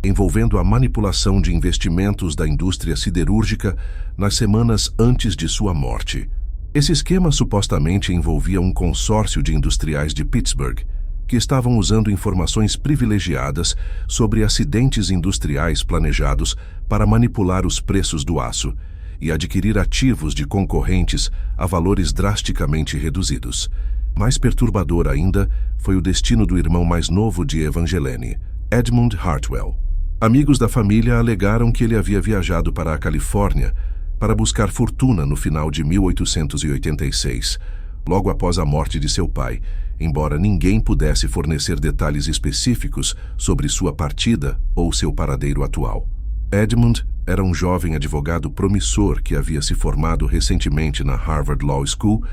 envolvendo a manipulação de investimentos da indústria siderúrgica nas semanas antes de sua morte. Esse esquema supostamente envolvia um consórcio de industriais de Pittsburgh que estavam usando informações privilegiadas sobre acidentes industriais planejados para manipular os preços do aço e adquirir ativos de concorrentes a valores drasticamente reduzidos. Mais perturbador ainda foi o destino do irmão mais novo de Evangeline, Edmund Hartwell. Amigos da família alegaram que ele havia viajado para a Califórnia para buscar fortuna no final de 1886, logo após a morte de seu pai, embora ninguém pudesse fornecer detalhes específicos sobre sua partida ou seu paradeiro atual. Edmund era um jovem advogado promissor que havia se formado recentemente na Harvard Law School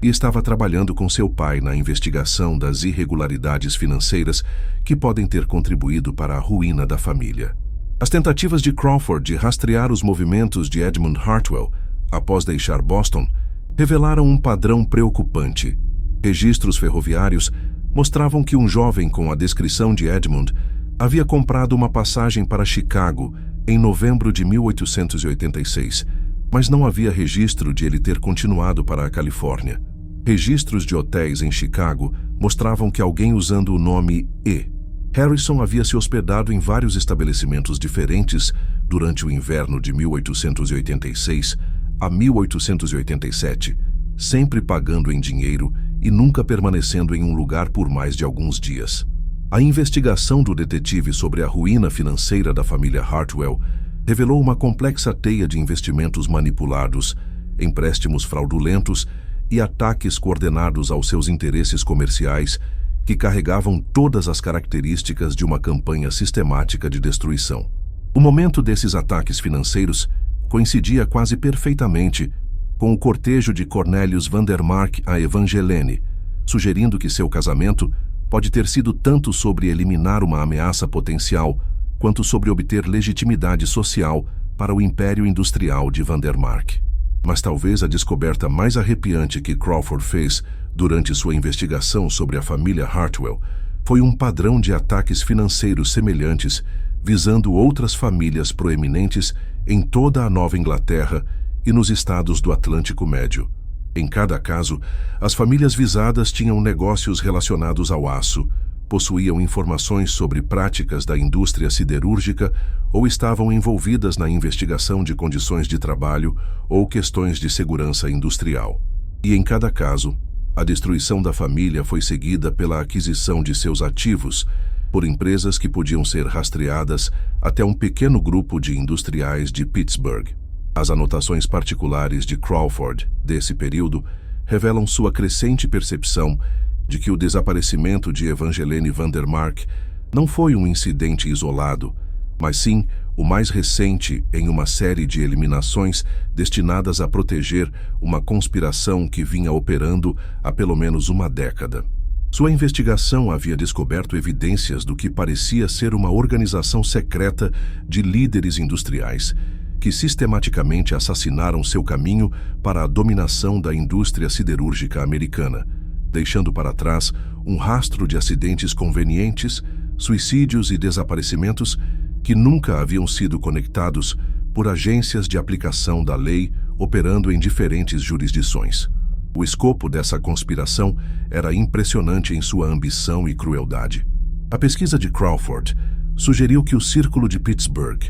e estava trabalhando com seu pai na investigação das irregularidades financeiras que podem ter contribuído para a ruína da família. As tentativas de Crawford de rastrear os movimentos de Edmund Hartwell após deixar Boston revelaram um padrão preocupante. Registros ferroviários mostravam que um jovem com a descrição de Edmund havia comprado uma passagem para Chicago em novembro de 1886, mas não havia registro de ele ter continuado para a Califórnia. Registros de hotéis em Chicago mostravam que alguém usando o nome E. Harrison havia se hospedado em vários estabelecimentos diferentes durante o inverno de 1886 a 1887, sempre pagando em dinheiro e nunca permanecendo em um lugar por mais de alguns dias. A investigação do detetive sobre a ruína financeira da família Hartwell revelou uma complexa teia de investimentos manipulados, empréstimos fraudulentos e ataques coordenados aos seus interesses comerciais que carregavam todas as características de uma campanha sistemática de destruição. O momento desses ataques financeiros coincidia quase perfeitamente com o cortejo de Cornelius Vandermark a Evangeline, sugerindo que seu casamento pode ter sido tanto sobre eliminar uma ameaça potencial, quanto sobre obter legitimidade social para o império industrial de Vandermark. Mas talvez a descoberta mais arrepiante que Crawford fez durante sua investigação sobre a família Hartwell foi um padrão de ataques financeiros semelhantes visando outras famílias proeminentes em toda a Nova Inglaterra e nos estados do Atlântico Médio. Em cada caso, as famílias visadas tinham negócios relacionados ao aço, possuíam informações sobre práticas da indústria siderúrgica ou estavam envolvidas na investigação de condições de trabalho ou questões de segurança industrial. E em cada caso, a destruição da família foi seguida pela aquisição de seus ativos por empresas que podiam ser rastreadas até um pequeno grupo de industriais de Pittsburgh. As anotações particulares de Crawford desse período revelam sua crescente percepção de que o desaparecimento de Evangeline Vandermark não foi um incidente isolado, mas sim o mais recente em uma série de eliminações destinadas a proteger uma conspiração que vinha operando há pelo menos uma década. Sua investigação havia descoberto evidências do que parecia ser uma organização secreta de líderes industriais que sistematicamente assassinaram seu caminho para a dominação da indústria siderúrgica americana, deixando para trás um rastro de acidentes convenientes, suicídios e desaparecimentos que nunca haviam sido conectados por agências de aplicação da lei operando em diferentes jurisdições. O escopo dessa conspiração era impressionante em sua ambição e crueldade. A pesquisa de Crawford sugeriu que o Círculo de Pittsburgh,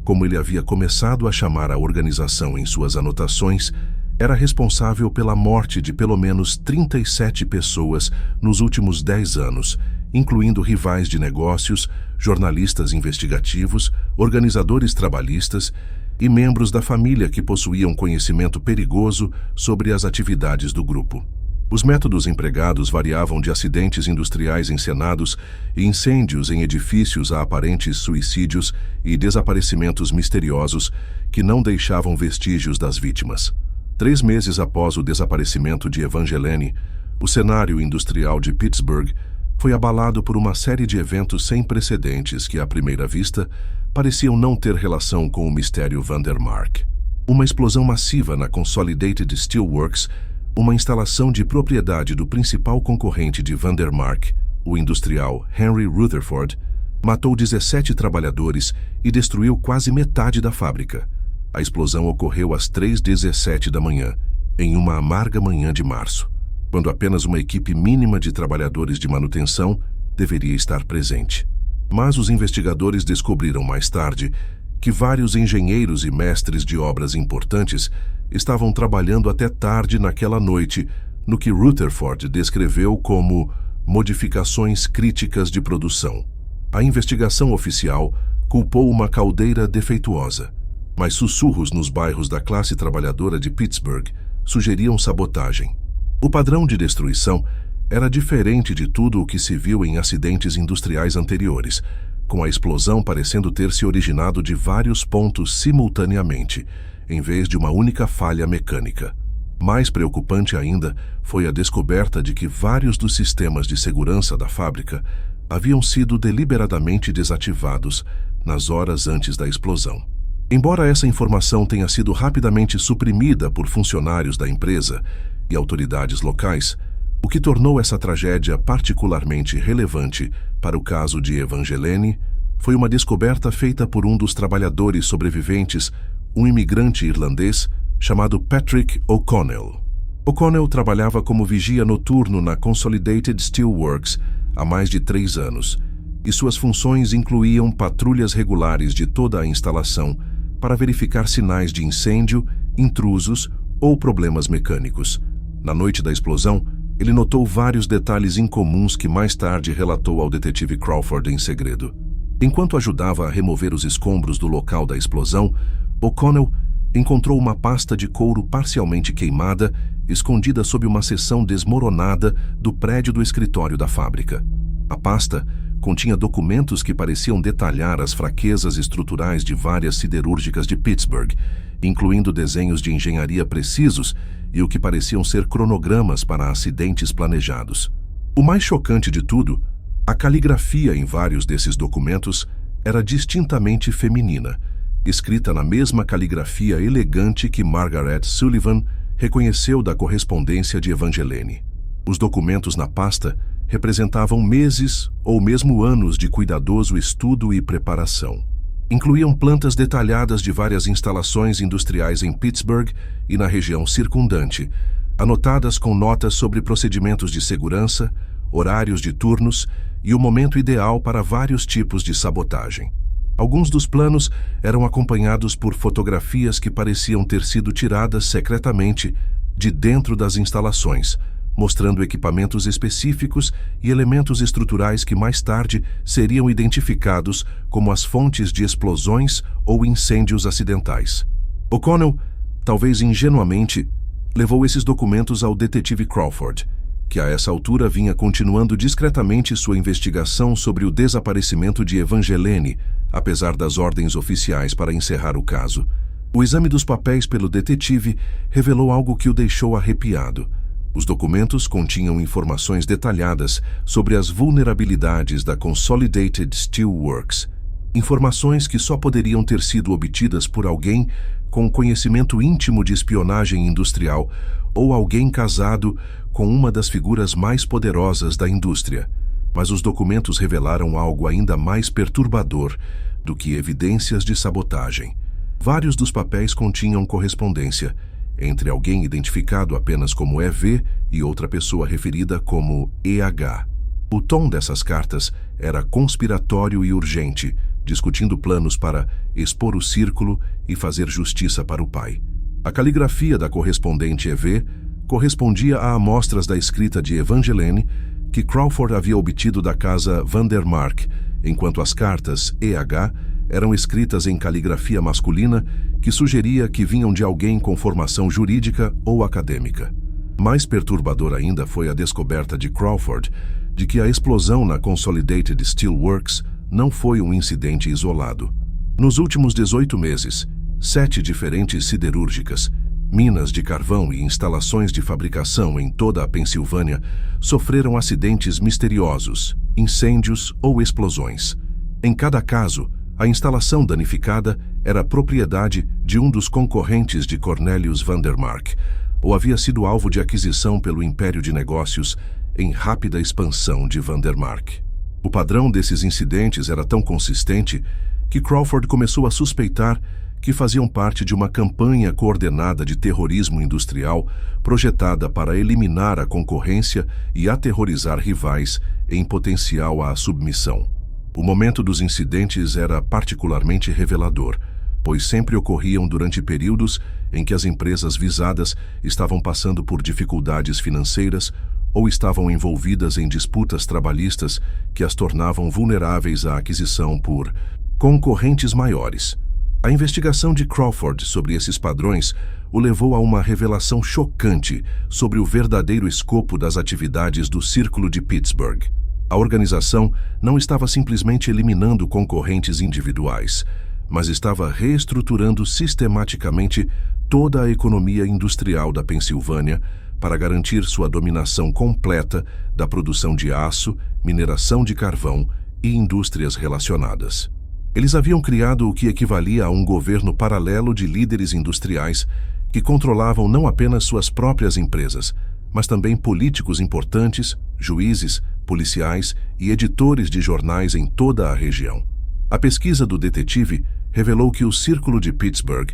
como ele havia começado a chamar a organização em suas anotações, era responsável pela morte de pelo menos 37 pessoas nos últimos 10 anos, incluindo rivais de negócios, jornalistas investigativos, organizadores trabalhistas e membros da família que possuíam conhecimento perigoso sobre as atividades do grupo. Os métodos empregados variavam de acidentes industriais encenados e incêndios em edifícios a aparentes suicídios e desaparecimentos misteriosos que não deixavam vestígios das vítimas. 3 meses após o desaparecimento de Evangeline, o cenário industrial de Pittsburgh foi abalado por uma série de eventos sem precedentes que, à primeira vista, pareciam não ter relação com o mistério Vandermark. Uma explosão massiva na Consolidated Steelworks, uma instalação de propriedade do principal concorrente de Vandermark, o industrial Henry Rutherford, matou 17 trabalhadores e destruiu quase metade da fábrica. A explosão ocorreu às 3h17 da manhã, em uma amarga manhã de março, quando apenas uma equipe mínima de trabalhadores de manutenção deveria estar presente. Mas os investigadores descobriram mais tarde que vários engenheiros e mestres de obras importantes estavam trabalhando até tarde naquela noite no que Rutherford descreveu como modificações críticas de produção. A investigação oficial culpou uma caldeira defeituosa, mas sussurros nos bairros da classe trabalhadora de Pittsburgh sugeriam sabotagem. O padrão de destruição era diferente de tudo o que se viu em acidentes industriais anteriores, com a explosão parecendo ter se originado de vários pontos simultaneamente, em vez de uma única falha mecânica. Mais preocupante ainda foi a descoberta de que vários dos sistemas de segurança da fábrica haviam sido deliberadamente desativados nas horas antes da explosão. Embora essa informação tenha sido rapidamente suprimida por funcionários da empresa e autoridades locais, o que tornou essa tragédia particularmente relevante para o caso de Evangeline foi uma descoberta feita por um dos trabalhadores sobreviventes, um imigrante irlandês chamado Patrick O'Connell. O'Connell trabalhava como vigia noturno na Consolidated Steelworks há mais de 3 anos, e suas funções incluíam patrulhas regulares de toda a instalação para verificar sinais de incêndio, intrusos ou problemas mecânicos. Na noite da explosão, ele notou vários detalhes incomuns que mais tarde relatou ao detetive Crawford em segredo. Enquanto ajudava a remover os escombros do local da explosão, O'Connell encontrou uma pasta de couro parcialmente queimada, escondida sob uma seção desmoronada do prédio do escritório da fábrica. A pasta continha documentos que pareciam detalhar as fraquezas estruturais de várias siderúrgicas de Pittsburgh, incluindo desenhos de engenharia precisos e o que pareciam ser cronogramas para acidentes planejados. O mais chocante de tudo, a caligrafia em vários desses documentos era distintamente feminina, escrita na mesma caligrafia elegante que Margaret Sullivan reconheceu da correspondência de Evangeline. Os documentos na pasta representavam meses ou mesmo anos de cuidadoso estudo e preparação. Incluíam plantas detalhadas de várias instalações industriais em Pittsburgh e na região circundante, anotadas com notas sobre procedimentos de segurança, horários de turnos e o momento ideal para vários tipos de sabotagem. Alguns dos planos eram acompanhados por fotografias que pareciam ter sido tiradas secretamente de dentro das instalações, mostrando equipamentos específicos e elementos estruturais que mais tarde seriam identificados como as fontes de explosões ou incêndios acidentais. O'Connell, talvez ingenuamente, levou esses documentos ao detetive Crawford, que a essa altura vinha continuando discretamente sua investigação sobre o desaparecimento de Evangeline, apesar das ordens oficiais para encerrar o caso. O exame dos papéis pelo detetive revelou algo que o deixou arrepiado. Os documentos continham informações detalhadas sobre as vulnerabilidades da Consolidated Steelworks, informações que só poderiam ter sido obtidas por alguém com conhecimento íntimo de espionagem industrial ou alguém casado com uma das figuras mais poderosas da indústria. Mas os documentos revelaram algo ainda mais perturbador do que evidências de sabotagem. Vários dos papéis continham correspondência entre alguém identificado apenas como EV e outra pessoa referida como EH. O tom dessas cartas era conspiratório e urgente, discutindo planos para expor o círculo e fazer justiça para o pai. A caligrafia da correspondente EV correspondia a amostras da escrita de Evangeline que Crawford havia obtido da casa Vandermark, enquanto as cartas EH eram escritas em caligrafia masculina que sugeria que vinham de alguém com formação jurídica ou acadêmica. Mais perturbador ainda foi a descoberta de Crawford de que a explosão na Consolidated Steelworks não foi um incidente isolado. Nos últimos 18 meses, 7 diferentes siderúrgicas, minas de carvão e instalações de fabricação em toda a Pensilvânia sofreram acidentes misteriosos, incêndios ou explosões. Em cada caso, a instalação danificada era propriedade de um dos concorrentes de Cornelius Vandermark, ou havia sido alvo de aquisição pelo império de negócios em rápida expansão de Vandermark. O padrão desses incidentes era tão consistente que Crawford começou a suspeitar que faziam parte de uma campanha coordenada de terrorismo industrial projetada para eliminar a concorrência e aterrorizar rivais em potencial à submissão. O momento dos incidentes era particularmente revelador, pois sempre ocorriam durante períodos em que as empresas visadas estavam passando por dificuldades financeiras ou estavam envolvidas em disputas trabalhistas que as tornavam vulneráveis à aquisição por concorrentes maiores. A investigação de Crawford sobre esses padrões o levou a uma revelação chocante sobre o verdadeiro escopo das atividades do Círculo de Pittsburgh. A organização não estava simplesmente eliminando concorrentes individuais, mas estava reestruturando sistematicamente toda a economia industrial da Pensilvânia para garantir sua dominação completa da produção de aço, mineração de carvão e indústrias relacionadas. Eles haviam criado o que equivalia a um governo paralelo de líderes industriais que controlavam não apenas suas próprias empresas, mas também políticos importantes, juízes, policiais e editores de jornais em toda a região. A pesquisa do detetive revelou que o Círculo de Pittsburgh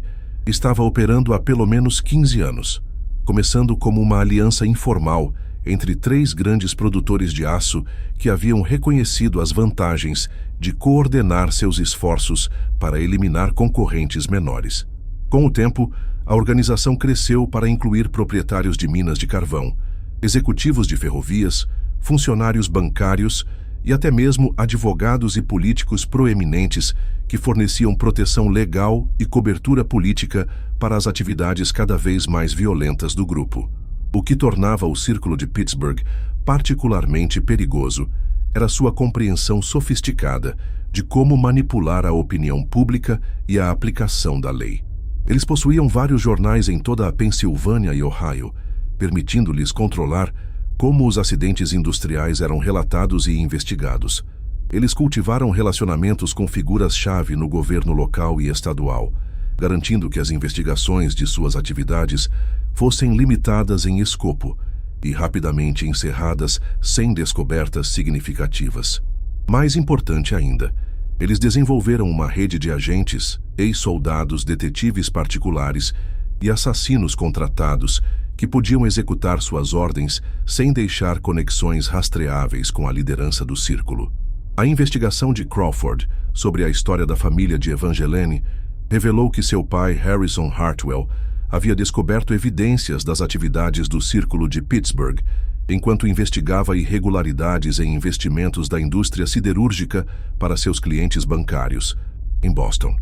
estava operando há pelo menos 15 anos, começando como uma aliança informal entre 3 grandes produtores de aço que haviam reconhecido as vantagens de coordenar seus esforços para eliminar concorrentes menores. Com o tempo, a organização cresceu para incluir proprietários de minas de carvão, executivos de ferrovias, funcionários bancários e até mesmo advogados e políticos proeminentes que forneciam proteção legal e cobertura política para as atividades cada vez mais violentas do grupo. O que tornava o Círculo de Pittsburgh particularmente perigoso era sua compreensão sofisticada de como manipular a opinião pública e a aplicação da lei. Eles possuíam vários jornais em toda a Pensilvânia e Ohio, permitindo-lhes controlar como os acidentes industriais eram relatados e investigados. Eles cultivaram relacionamentos com figuras-chave no governo local e estadual, garantindo que as investigações de suas atividades fossem limitadas em escopo e rapidamente encerradas sem descobertas significativas. Mais importante ainda, Eles desenvolveram uma rede de agentes, ex-soldados, detetives particulares e assassinos contratados que podiam executar suas ordens sem deixar conexões rastreáveis com a liderança do círculo. A investigação de Crawford sobre a história da família de Evangeline revelou que seu pai, Harrison Hartwell, havia descoberto evidências das atividades do círculo de Pittsburgh enquanto investigava irregularidades em investimentos da indústria siderúrgica para seus clientes bancários, em Boston.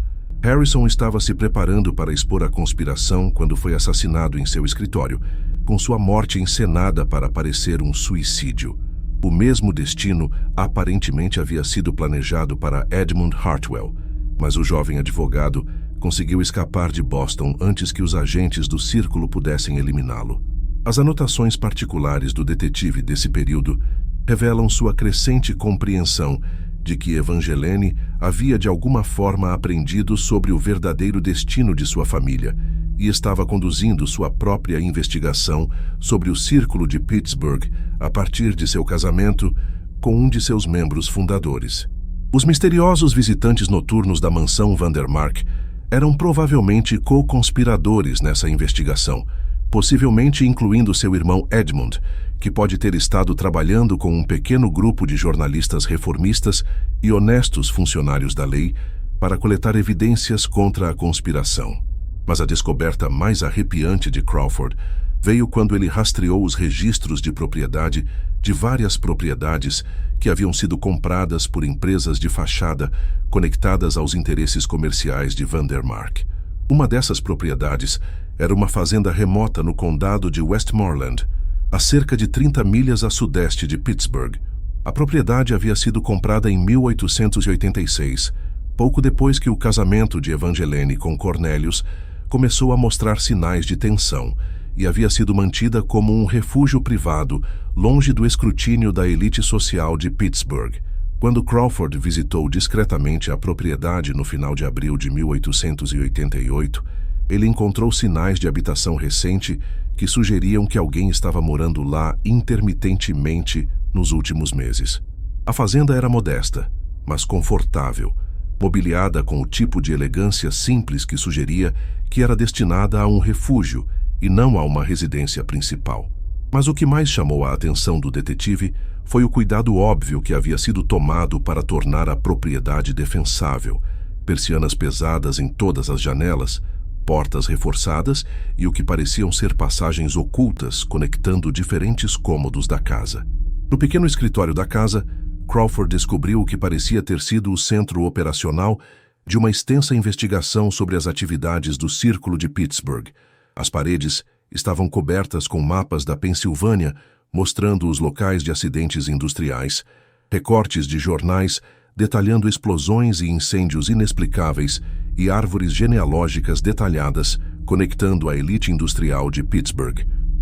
Harrison estava se preparando para expor a conspiração quando foi assassinado em seu escritório, com sua morte encenada para parecer um suicídio. O mesmo destino aparentemente havia sido planejado para Edmund Hartwell, mas o jovem advogado conseguiu escapar de Boston antes que os agentes do círculo pudessem eliminá-lo. As anotações particulares do detetive desse período revelam sua crescente compreensão de que Evangeline havia de alguma forma aprendido sobre o verdadeiro destino de sua família e estava conduzindo sua própria investigação sobre o círculo de Pittsburgh a partir de seu casamento com um de seus membros fundadores. Os misteriosos visitantes noturnos da mansão Vandermark eram provavelmente co-conspiradores nessa investigação, possivelmente incluindo seu irmão Edmund, que pode ter estado trabalhando com um pequeno grupo de jornalistas reformistas e honestos funcionários da lei para coletar evidências contra a conspiração. Mas a descoberta mais arrepiante de Crawford veio quando ele rastreou os registros de propriedade de várias propriedades que haviam sido compradas por empresas de fachada conectadas aos interesses comerciais de Vandermark. Uma dessas propriedades era uma fazenda remota no condado de Westmoreland, a cerca de 30 milhas a sudeste de Pittsburgh. A propriedade havia sido comprada em 1886, pouco depois que o casamento de Evangeline com Cornelius começou a mostrar sinais de tensão e havia sido mantida como um refúgio privado, longe do escrutínio da elite social de Pittsburgh. Quando Crawford visitou discretamente a propriedade no final de abril de 1888, ele encontrou sinais de habitação recente que sugeriam que alguém estava morando lá intermitentemente nos últimos meses. A fazenda era modesta, mas confortável, mobiliada com o tipo de elegância simples que sugeria que era destinada a um refúgio e não a uma residência principal. Mas o que mais chamou a atenção do detetive foi o cuidado óbvio que havia sido tomado para tornar a propriedade defensável: persianas pesadas em todas as janelas, portas reforçadas e o que pareciam ser passagens ocultas conectando diferentes cômodos da casa. No pequeno escritório da casa, Crawford descobriu o que parecia ter sido o centro operacional de uma extensa investigação sobre as atividades do Círculo de Pittsburgh. As paredes estavam cobertas com mapas da Pensilvânia, mostrando os locais de acidentes industriais, recortes de jornais detalhando explosões e incêndios inexplicáveis e árvores genealógicas detalhadas conectando a elite industrial de Pittsburgh.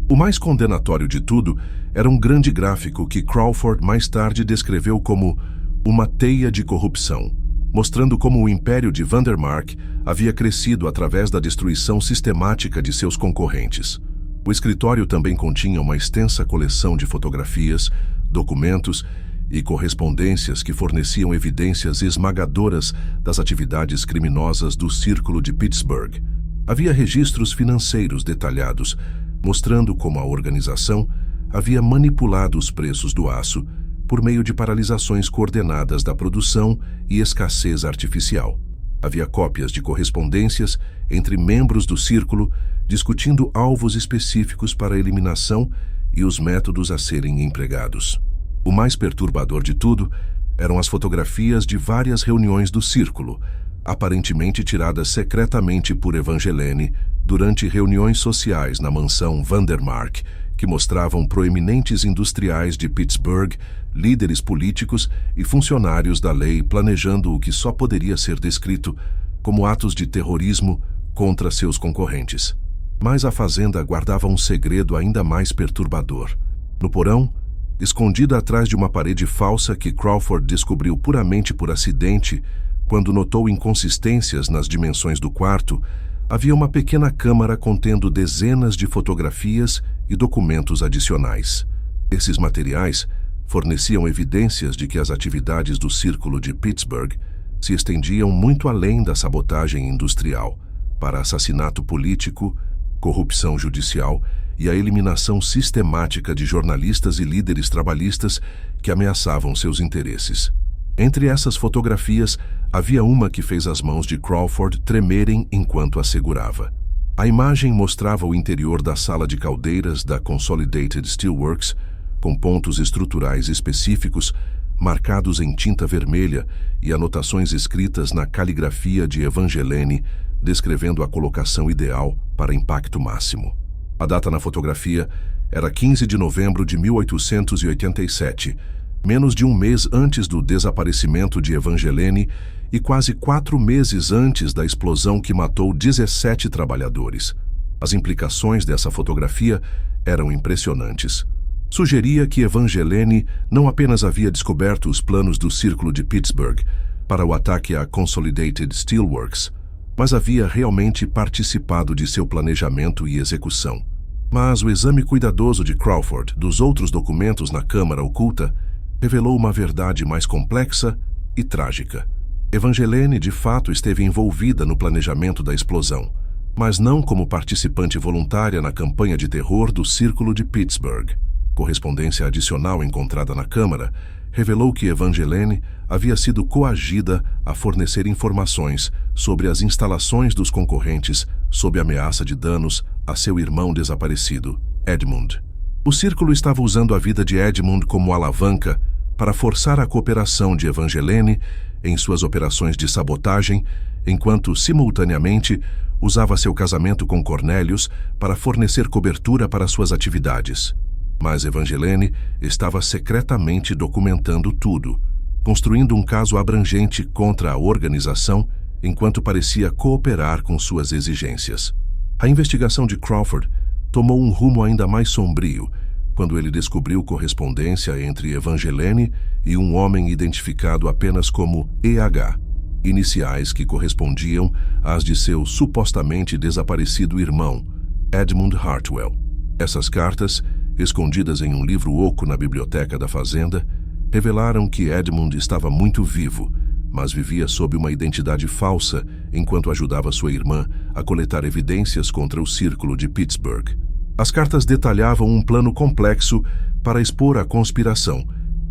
O mais condenatório de tudo era um grande gráfico que Crawford mais tarde descreveu como uma teia de corrupção, mostrando como o império de Vandermark havia crescido através da destruição sistemática de seus concorrentes. O escritório também continha uma extensa coleção de fotografias, documentos e correspondências que forneciam evidências esmagadoras das atividades criminosas do Círculo de Pittsburgh. Havia registros financeiros detalhados, mostrando como a organização havia manipulado os preços do aço por meio de paralisações coordenadas da produção e escassez artificial. Havia cópias de correspondências entre membros do círculo discutindo alvos específicos para a eliminação e os métodos a serem empregados. O mais perturbador de tudo eram as fotografias de várias reuniões do círculo, aparentemente tiradas secretamente por Evangeline durante reuniões sociais na mansão Vandermark, que mostravam proeminentes industriais de Pittsburgh, líderes políticos e funcionários da lei planejando o que só poderia ser descrito como atos de terrorismo contra seus concorrentes. Mas a fazenda guardava um segredo ainda mais perturbador. No porão, escondida atrás de uma parede falsa que Crawford descobriu puramente por acidente quando notou inconsistências nas dimensões do quarto, havia uma pequena câmara contendo dezenas de fotografias e documentos adicionais. Esses materiais forneciam evidências de que as atividades do Círculo de Pittsburgh se estendiam muito além da sabotagem industrial para assassinato político, corrupção judicial e a eliminação sistemática de jornalistas e líderes trabalhistas que ameaçavam seus interesses. Entre essas fotografias, havia uma que fez as mãos de Crawford tremerem enquanto a segurava. A imagem mostrava o interior da sala de caldeiras da Consolidated Steelworks, com pontos estruturais específicos, marcados em tinta vermelha e anotações escritas na caligrafia de Evangeline, descrevendo a colocação ideal para impacto máximo. A data na fotografia era 15 de novembro de 1887, menos de um mês antes do desaparecimento de Evangeline e quase 4 meses antes da explosão que matou 17 trabalhadores. As implicações dessa fotografia eram impressionantes. Sugeria que Evangeline não apenas havia descoberto os planos do Círculo de Pittsburgh para o ataque à Consolidated Steelworks, mas havia realmente participado de seu planejamento e execução. Mas o exame cuidadoso de Crawford dos outros documentos na Câmara Oculta revelou uma verdade mais complexa e trágica. Evangeline, de fato, esteve envolvida no planejamento da explosão, mas não como participante voluntária na campanha de terror do Círculo de Pittsburgh. Correspondência adicional encontrada na Câmara revelou que Evangeline havia sido coagida a fornecer informações sobre as instalações dos concorrentes sob ameaça de danos a seu irmão desaparecido, Edmund. O Círculo estava usando a vida de Edmund como alavanca para forçar a cooperação de Evangeline em suas operações de sabotagem, enquanto, simultaneamente, usava seu casamento com Cornelius para fornecer cobertura para suas atividades. Mas Evangeline estava secretamente documentando tudo, construindo um caso abrangente contra a organização, enquanto parecia cooperar com suas exigências. A investigação de Crawford tomou um rumo ainda mais sombrio quando ele descobriu correspondência entre Evangeline e um homem identificado apenas como EH, iniciais que correspondiam às de seu supostamente desaparecido irmão, Edmund Hartwell. Essas cartas, escondidas em um livro oco na biblioteca da fazenda, revelaram que Edmund estava muito vivo, mas vivia sob uma identidade falsa enquanto ajudava sua irmã a coletar evidências contra o Círculo de Pittsburgh. As cartas detalhavam um plano complexo para expor a conspiração,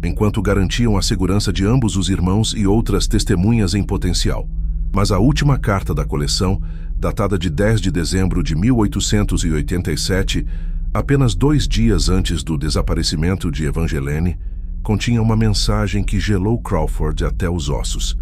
enquanto garantiam a segurança de ambos os irmãos e outras testemunhas em potencial. Mas a última carta da coleção, datada de 10 de dezembro de 1887, apenas 2 dias antes do desaparecimento de Evangeline, continha uma mensagem que gelou Crawford até os ossos.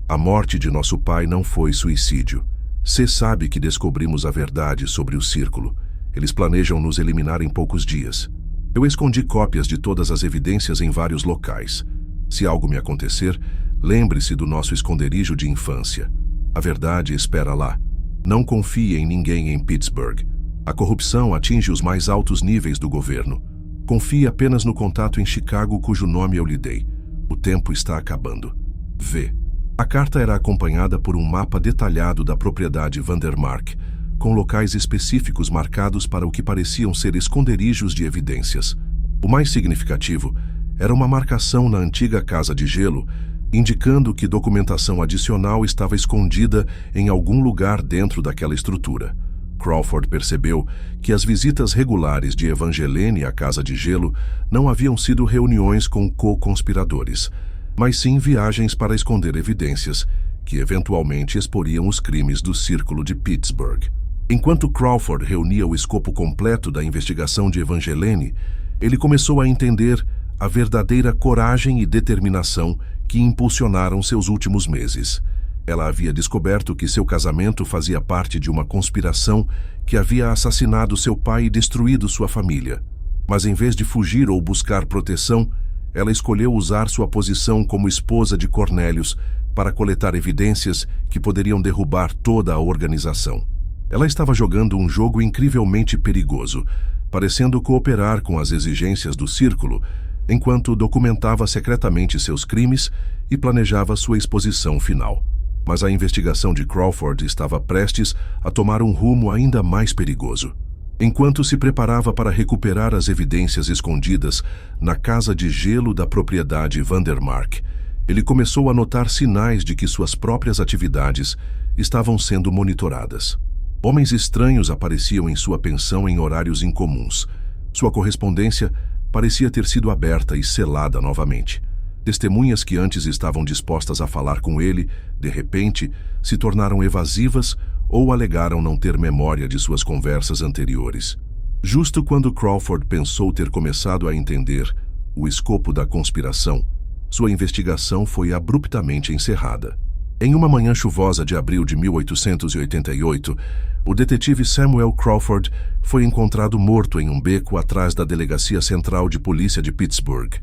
A morte de nosso pai não foi suicídio. Cê sabe que descobrimos a verdade sobre o Círculo. Eles planejam nos eliminar em poucos dias. Eu escondi cópias de todas as evidências em vários locais. Se algo me acontecer, lembre-se do nosso esconderijo de infância. A verdade espera lá. Não confie em ninguém em Pittsburgh. A corrupção atinge os mais altos níveis do governo. Confie apenas no contato em Chicago cujo nome eu lhe dei. O tempo está acabando. V. A carta era acompanhada por um mapa detalhado da propriedade Vandermark, com locais específicos marcados para o que pareciam ser esconderijos de evidências. O mais significativo era uma marcação na antiga casa de gelo, indicando que documentação adicional estava escondida em algum lugar dentro daquela estrutura. Crawford percebeu que as visitas regulares de Evangeline à casa de gelo não haviam sido reuniões com co-conspiradores, mas sim viagens para esconder evidências que eventualmente exporiam os crimes do Círculo de Pittsburgh. Enquanto Crawford reunia o escopo completo da investigação de Evangeline, ele começou a entender a verdadeira coragem e determinação que impulsionaram seus últimos meses. Ela havia descoberto que seu casamento fazia parte de uma conspiração que havia assassinado seu pai e destruído sua família. Mas em vez de fugir ou buscar proteção, ela escolheu usar sua posição como esposa de Cornelius para coletar evidências que poderiam derrubar toda a organização. Ela estava jogando um jogo incrivelmente perigoso, parecendo cooperar com as exigências do Círculo, enquanto documentava secretamente seus crimes e planejava sua exposição final. Mas a investigação de Crawford estava prestes a tomar um rumo ainda mais perigoso. Enquanto se preparava para recuperar as evidências escondidas na casa de gelo da propriedade Vandermark, ele começou a notar sinais de que suas próprias atividades estavam sendo monitoradas. Homens estranhos apareciam em sua pensão em horários incomuns. Sua correspondência parecia ter sido aberta e selada novamente. Testemunhas que antes estavam dispostas a falar com ele, de repente, se tornaram evasivas ou alegaram não ter memória de suas conversas anteriores. Justo quando Crawford pensou ter começado a entender o escopo da conspiração, sua investigação foi abruptamente encerrada. Em uma manhã chuvosa de abril de 1888, o detetive Samuel Crawford foi encontrado morto em um beco atrás da Delegacia Central de Polícia de Pittsburgh.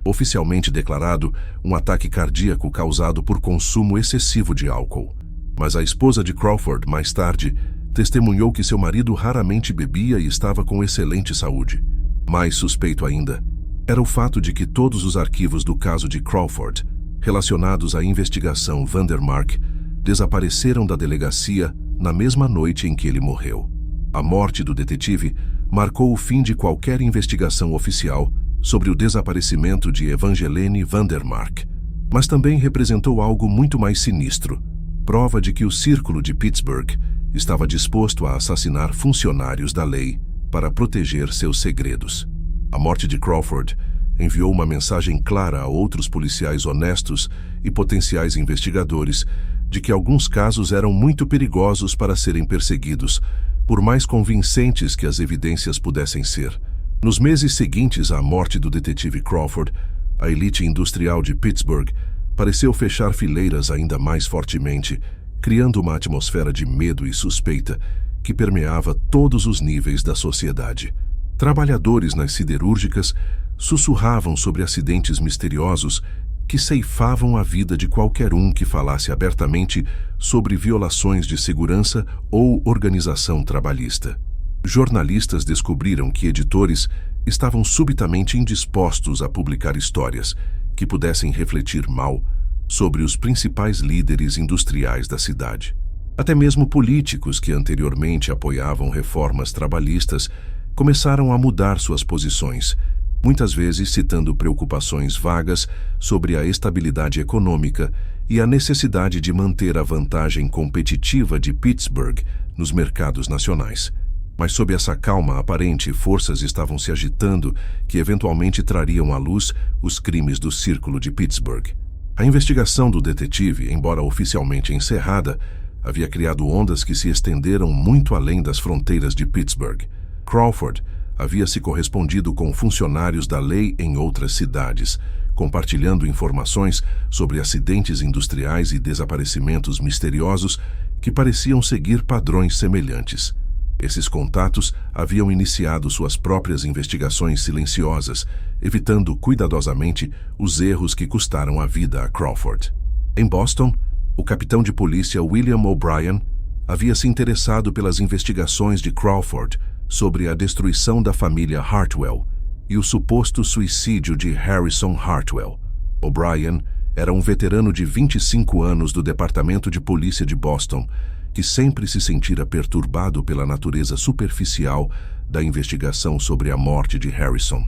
Oficialmente declarado um ataque cardíaco causado por consumo excessivo de álcool. Mas a esposa de Crawford, mais tarde, testemunhou que seu marido raramente bebia e estava com excelente saúde. Mais suspeito ainda era o fato de que todos os arquivos do caso de Crawford, relacionados à investigação Vandermark, desapareceram da delegacia na mesma noite em que ele morreu. A morte do detetive marcou o fim de qualquer investigação oficial sobre o desaparecimento de Evangeline Vandermark, mas também representou algo muito mais sinistro, prova de que o Círculo de Pittsburgh estava disposto a assassinar funcionários da lei para proteger seus segredos. A morte de Crawford enviou uma mensagem clara a outros policiais honestos e potenciais investigadores de que alguns casos eram muito perigosos para serem perseguidos, por mais convincentes que as evidências pudessem ser. Nos meses seguintes à morte do detetive Crawford, a elite industrial de Pittsburgh pareceu fechar fileiras ainda mais fortemente, criando uma atmosfera de medo e suspeita que permeava todos os níveis da sociedade. Trabalhadores nas siderúrgicas sussurravam sobre acidentes misteriosos que ceifavam a vida de qualquer um que falasse abertamente sobre violações de segurança ou organização trabalhista. Jornalistas descobriram que editores estavam subitamente indispostos a publicar histórias que pudessem refletir mal sobre os principais líderes industriais da cidade. Até mesmo políticos que anteriormente apoiavam reformas trabalhistas começaram a mudar suas posições, muitas vezes citando preocupações vagas sobre a estabilidade econômica e a necessidade de manter a vantagem competitiva de Pittsburgh nos mercados nacionais. Mas sob essa calma aparente, forças estavam se agitando que eventualmente trariam à luz os crimes do Círculo de Pittsburgh. A investigação do detetive, embora oficialmente encerrada, havia criado ondas que se estenderam muito além das fronteiras de Pittsburgh. Crawford havia se correspondido com funcionários da lei em outras cidades, compartilhando informações sobre acidentes industriais e desaparecimentos misteriosos que pareciam seguir padrões semelhantes. Esses contatos haviam iniciado suas próprias investigações silenciosas, evitando cuidadosamente os erros que custaram a vida a Crawford. Em Boston, o capitão de polícia William O'Brien havia se interessado pelas investigações de Crawford sobre a destruição da família Hartwell e o suposto suicídio de Harrison Hartwell. O'Brien era um veterano de 25 anos do Departamento de Polícia de Boston, que sempre se sentira perturbado pela natureza superficial da investigação sobre a morte de Harrison.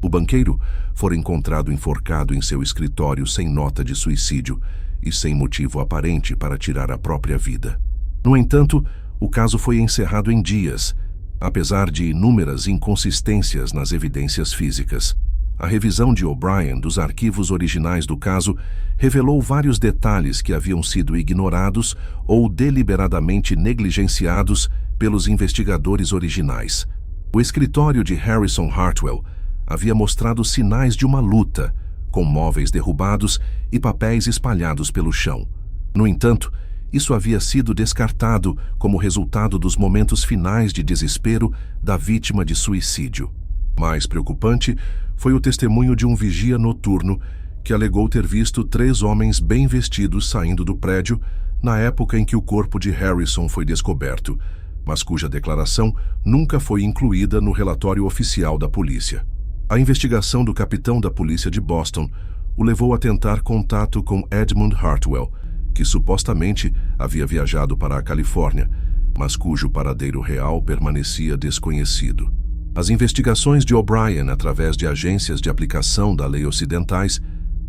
O banqueiro fora encontrado enforcado em seu escritório sem nota de suicídio e sem motivo aparente para tirar a própria vida. No entanto, o caso foi encerrado em dias, apesar de inúmeras inconsistências nas evidências físicas. A revisão de O'Brien dos arquivos originais do caso revelou vários detalhes que haviam sido ignorados ou deliberadamente negligenciados pelos investigadores originais. O escritório de Harrison Hartwell havia mostrado sinais de uma luta, com móveis derrubados e papéis espalhados pelo chão. No entanto, isso havia sido descartado como resultado dos momentos finais de desespero da vítima de suicídio. Mais preocupante foi o testemunho de um vigia noturno que alegou ter visto 3 homens bem vestidos saindo do prédio na época em que o corpo de Harrison foi descoberto, mas cuja declaração nunca foi incluída no relatório oficial da polícia. A investigação do capitão da polícia de Boston o levou a tentar contato com Edmund Hartwell, que supostamente havia viajado para a Califórnia, mas cujo paradeiro real permanecia desconhecido. As investigações de O'Brien através de agências de aplicação da lei ocidentais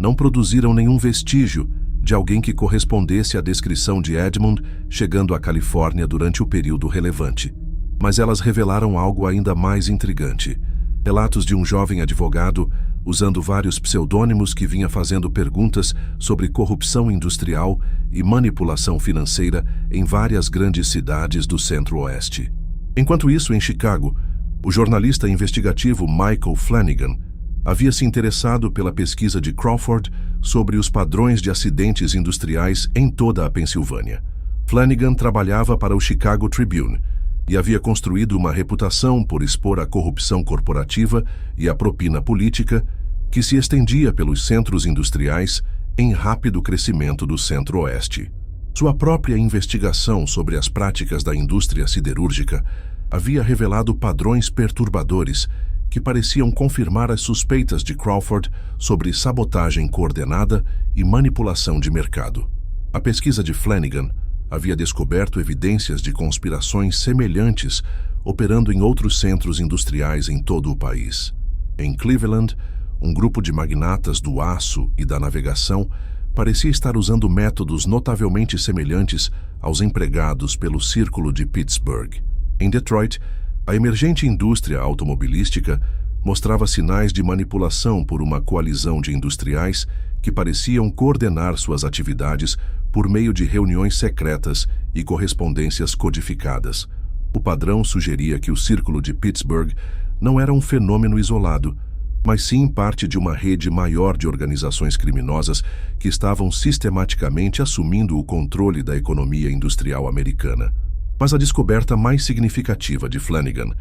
não produziram nenhum vestígio de alguém que correspondesse à descrição de Edmund chegando à Califórnia durante o período relevante. Mas elas revelaram algo ainda mais intrigante. Relatos de um jovem advogado, usando vários pseudônimos, que vinha fazendo perguntas sobre corrupção industrial e manipulação financeira em várias grandes cidades do Centro-Oeste. Enquanto isso, em Chicago, o jornalista investigativo Michael Flanagan havia se interessado pela pesquisa de Crawford sobre os padrões de acidentes industriais em toda a Pensilvânia. Flanagan trabalhava para o Chicago Tribune e havia construído uma reputação por expor a corrupção corporativa e a propina política que se estendia pelos centros industriais em rápido crescimento do Centro-Oeste. Sua própria investigação sobre as práticas da indústria siderúrgica havia revelado padrões perturbadores que pareciam confirmar as suspeitas de Crawford sobre sabotagem coordenada e manipulação de mercado. A pesquisa de Flanagan havia descoberto evidências de conspirações semelhantes operando em outros centros industriais em todo o país. Em Cleveland, um grupo de magnatas do aço e da navegação parecia estar usando métodos notavelmente semelhantes aos empregados pelo Círculo de Pittsburgh. Em Detroit, a emergente indústria automobilística mostrava sinais de manipulação por uma coalizão de industriais que pareciam coordenar suas atividades por meio de reuniões secretas e correspondências codificadas. O padrão sugeria que o Círculo de Pittsburgh não era um fenômeno isolado, mas sim parte de uma rede maior de organizações criminosas que estavam sistematicamente assumindo o controle da economia industrial americana. Mas a descoberta mais significativa de Flanagan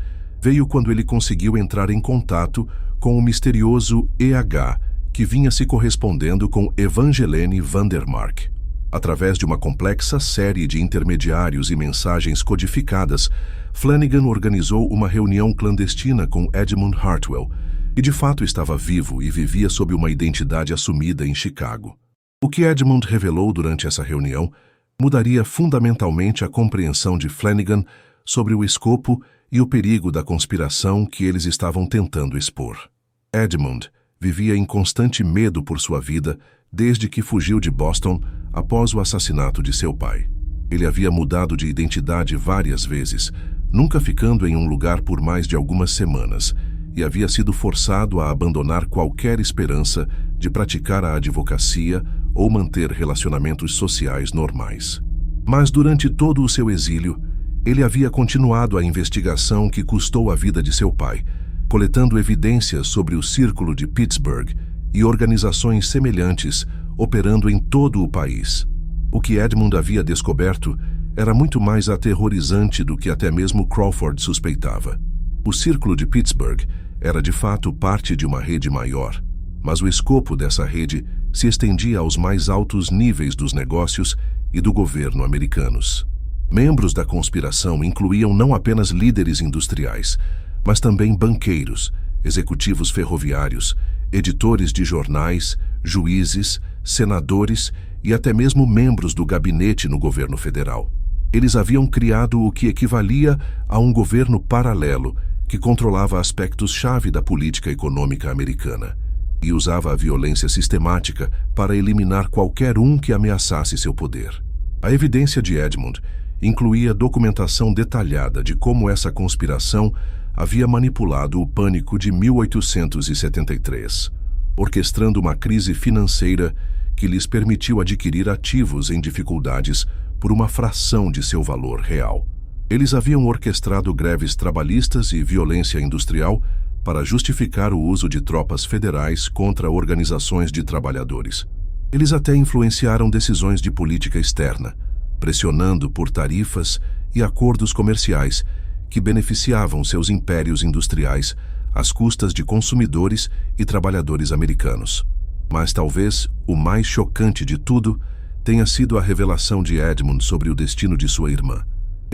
veio quando ele conseguiu entrar em contato com o misterioso EH, que vinha se correspondendo com Evangeline Vandermark. Através de uma complexa série de intermediários e mensagens codificadas, Flanagan organizou uma reunião clandestina com Edmund Hartwell, que de fato estava vivo e vivia sob uma identidade assumida em Chicago. O que Edmund revelou durante essa reunião mudaria fundamentalmente a compreensão de Flanagan sobre o escopo e o perigo da conspiração que eles estavam tentando expor. Edmund vivia em constante medo por sua vida desde que fugiu de Boston após o assassinato de seu pai. Ele havia mudado de identidade várias vezes, nunca ficando em um lugar por mais de algumas semanas, e havia sido forçado a abandonar qualquer esperança de praticar a advocacia ou manter relacionamentos sociais normais. Mas durante todo o seu exílio, ele havia continuado a investigação que custou a vida de seu pai, coletando evidências sobre o Círculo de Pittsburgh e organizações semelhantes operando em todo o país. O que Edmund havia descoberto era muito mais aterrorizante do que até mesmo Crawford suspeitava. O Círculo de Pittsburgh era de fato parte de uma rede maior, mas o escopo dessa rede se estendia aos mais altos níveis dos negócios e do governo americanos. Membros da conspiração incluíam não apenas líderes industriais, mas também banqueiros, executivos ferroviários, editores de jornais, juízes, senadores e até mesmo membros do gabinete no governo federal. Eles haviam criado o que equivalia a um governo paralelo que controlava aspectos-chave da política econômica americana e usava a violência sistemática para eliminar qualquer um que ameaçasse seu poder. A evidência de Edmund incluía documentação detalhada de como essa conspiração havia manipulado o pânico de 1873, orquestrando uma crise financeira que lhes permitiu adquirir ativos em dificuldades por uma fração de seu valor real. Eles haviam orquestrado greves trabalhistas e violência industrial para justificar o uso de tropas federais contra organizações de trabalhadores. Eles até influenciaram decisões de política externa, pressionando por tarifas e acordos comerciais que beneficiavam seus impérios industriais às custas de consumidores e trabalhadores americanos. Mas talvez o mais chocante de tudo tenha sido a revelação de Edmund sobre o destino de sua irmã.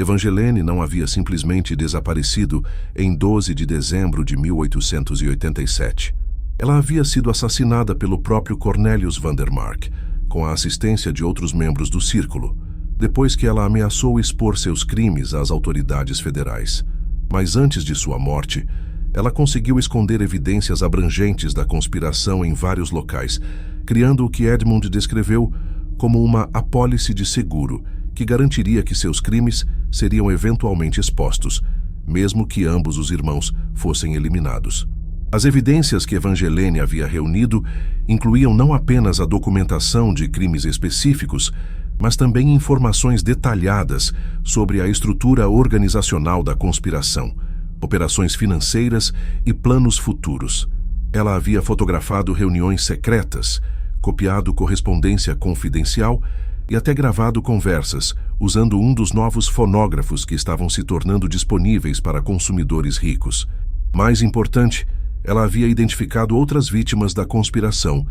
Evangeline não havia simplesmente desaparecido em 12 de dezembro de 1887. Ela havia sido assassinada pelo próprio Cornelius Vandermark, com a assistência de outros membros do Círculo, depois que ela ameaçou expor seus crimes às autoridades federais. Mas antes de sua morte, ela conseguiu esconder evidências abrangentes da conspiração em vários locais, criando o que Edmund descreveu como uma apólice de seguro que garantiria que seus crimes seriam eventualmente expostos, mesmo que ambos os irmãos fossem eliminados. As evidências que Evangeline havia reunido incluíam não apenas a documentação de crimes específicos, mas também informações detalhadas sobre a estrutura organizacional da conspiração, operações financeiras e planos futuros. Ela havia fotografado reuniões secretas, copiado correspondência confidencial e até gravado conversas usando um dos novos fonógrafos que estavam se tornando disponíveis para consumidores ricos. Mais importante, ela havia identificado outras vítimas da conspiração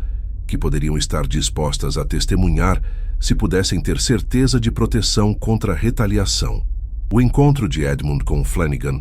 que poderiam estar dispostas a testemunhar se pudessem ter certeza de proteção contra retaliação. O encontro de Edmund com Flanagan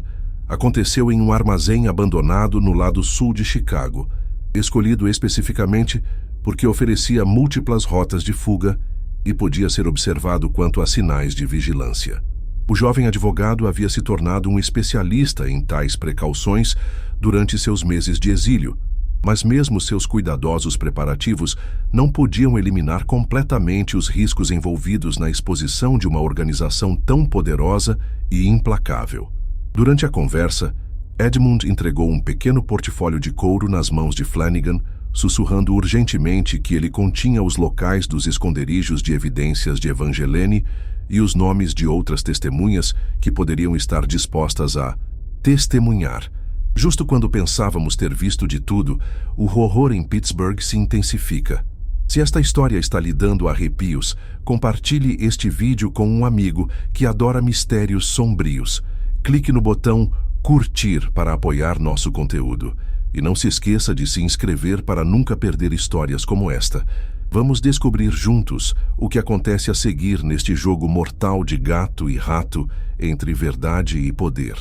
aconteceu em um armazém abandonado no lado sul de Chicago, escolhido especificamente porque oferecia múltiplas rotas de fuga e podia ser observado quanto a sinais de vigilância. O jovem advogado havia se tornado um especialista em tais precauções durante seus meses de exílio, mas mesmo seus cuidadosos preparativos não podiam eliminar completamente os riscos envolvidos na exposição de uma organização tão poderosa e implacável. Durante a conversa, Edmund entregou um pequeno portfólio de couro nas mãos de Flanagan, sussurrando urgentemente que ele continha os locais dos esconderijos de evidências de Evangeline e os nomes de outras testemunhas que poderiam estar dispostas a testemunhar. Justo quando pensávamos ter visto de tudo, o horror em Pittsburgh se intensifica. Se esta história está lhe dando arrepios, compartilhe este vídeo com um amigo que adora mistérios sombrios. Clique no botão curtir para apoiar nosso conteúdo. E não se esqueça de se inscrever para nunca perder histórias como esta. Vamos descobrir juntos o que acontece a seguir neste jogo mortal de gato e rato entre verdade e poder.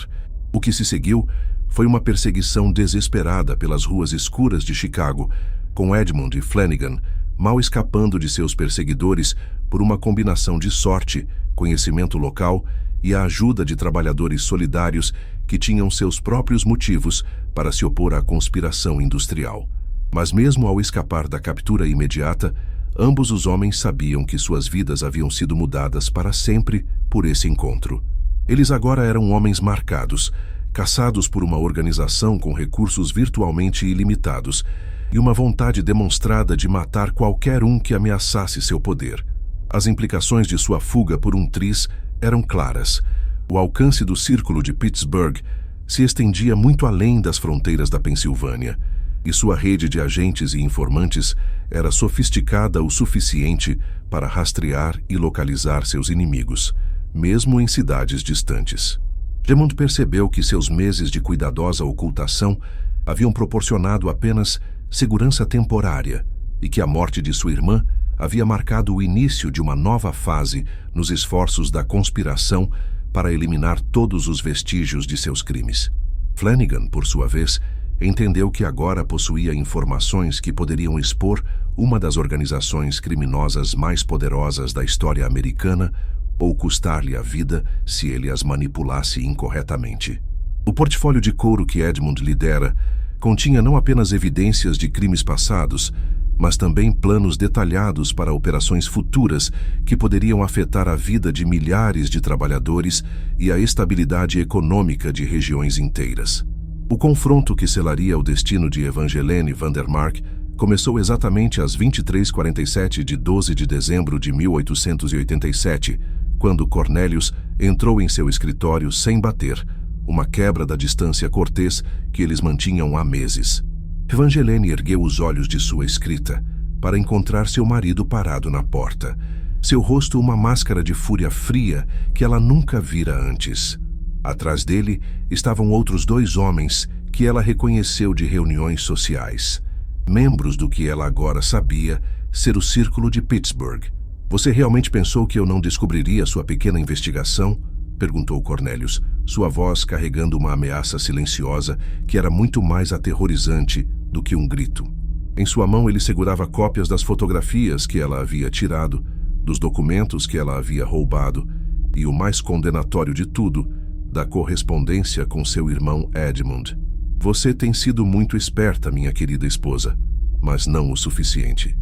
O que se seguiu foi uma perseguição desesperada pelas ruas escuras de Chicago, com Edmund e Flanagan mal escapando de seus perseguidores por uma combinação de sorte, conhecimento local e a ajuda de trabalhadores solidários que tinham seus próprios motivos para se opor à conspiração industrial. Mas mesmo ao escapar da captura imediata, ambos os homens sabiam que suas vidas haviam sido mudadas para sempre por esse encontro. Eles agora eram homens marcados, caçados por uma organização com recursos virtualmente ilimitados e uma vontade demonstrada de matar qualquer um que ameaçasse seu poder. As implicações de sua fuga por um triz eram claras. O alcance do círculo de Pittsburgh se estendia muito além das fronteiras da Pensilvânia, e sua rede de agentes e informantes era sofisticada o suficiente para rastrear e localizar seus inimigos, mesmo em cidades distantes. Edmund percebeu que seus meses de cuidadosa ocultação haviam proporcionado apenas segurança temporária e que a morte de sua irmã havia marcado o início de uma nova fase nos esforços da conspiração para eliminar todos os vestígios de seus crimes. Flanagan, por sua vez, entendeu que agora possuía informações que poderiam expor uma das organizações criminosas mais poderosas da história americana ou custar-lhe a vida se ele as manipulasse incorretamente. O portfólio de couro que Edmund lidera continha não apenas evidências de crimes passados, mas também planos detalhados para operações futuras que poderiam afetar a vida de milhares de trabalhadores e a estabilidade econômica de regiões inteiras. O confronto que selaria o destino de Evangeline Vandermark começou exatamente às 23h47 de 12 de dezembro de 1887, quando Cornelius entrou em seu escritório sem bater, uma quebra da distância cortês que eles mantinham há meses. Evangeline ergueu os olhos de sua escrita para encontrar seu marido parado na porta, seu rosto uma máscara de fúria fria que ela nunca vira antes. Atrás dele estavam outros 2 homens que ela reconheceu de reuniões sociais, membros do que ela agora sabia ser o Círculo de Pittsburgh. "Você realmente pensou que eu não descobriria sua pequena investigação?" perguntou Cornelius, sua voz carregando uma ameaça silenciosa que era muito mais aterrorizante do que um grito. Em sua mão ele segurava cópias das fotografias que ela havia tirado, dos documentos que ela havia roubado e, o mais condenatório de tudo, da correspondência com seu irmão Edmund. "Você tem sido muito esperta, minha querida esposa, mas não o suficiente."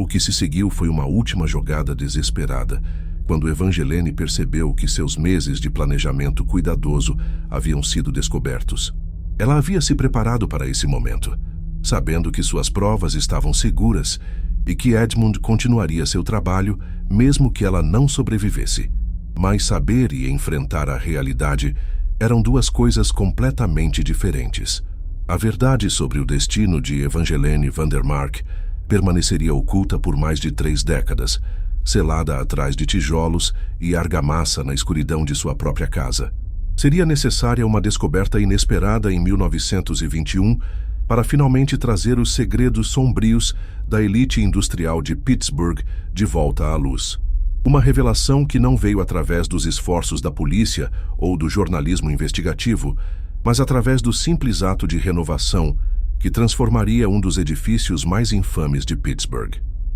O que se seguiu foi uma última jogada desesperada, quando Evangeline percebeu que seus meses de planejamento cuidadoso haviam sido descobertos. Ela havia se preparado para esse momento, sabendo que suas provas estavam seguras e que Edmund continuaria seu trabalho mesmo que ela não sobrevivesse. Mas saber e enfrentar a realidade eram duas coisas completamente diferentes. A verdade sobre o destino de Evangeline Vandermark permaneceria oculta por mais de 3 décadas, selada atrás de tijolos e argamassa na escuridão de sua própria casa. Seria necessária uma descoberta inesperada em 1921 para finalmente trazer os segredos sombrios da elite industrial de Pittsburgh de volta à luz. Uma revelação que não veio através dos esforços da polícia ou do jornalismo investigativo, mas através do simples ato de renovação que transformaria um dos edifícios mais infames de Pittsburgh.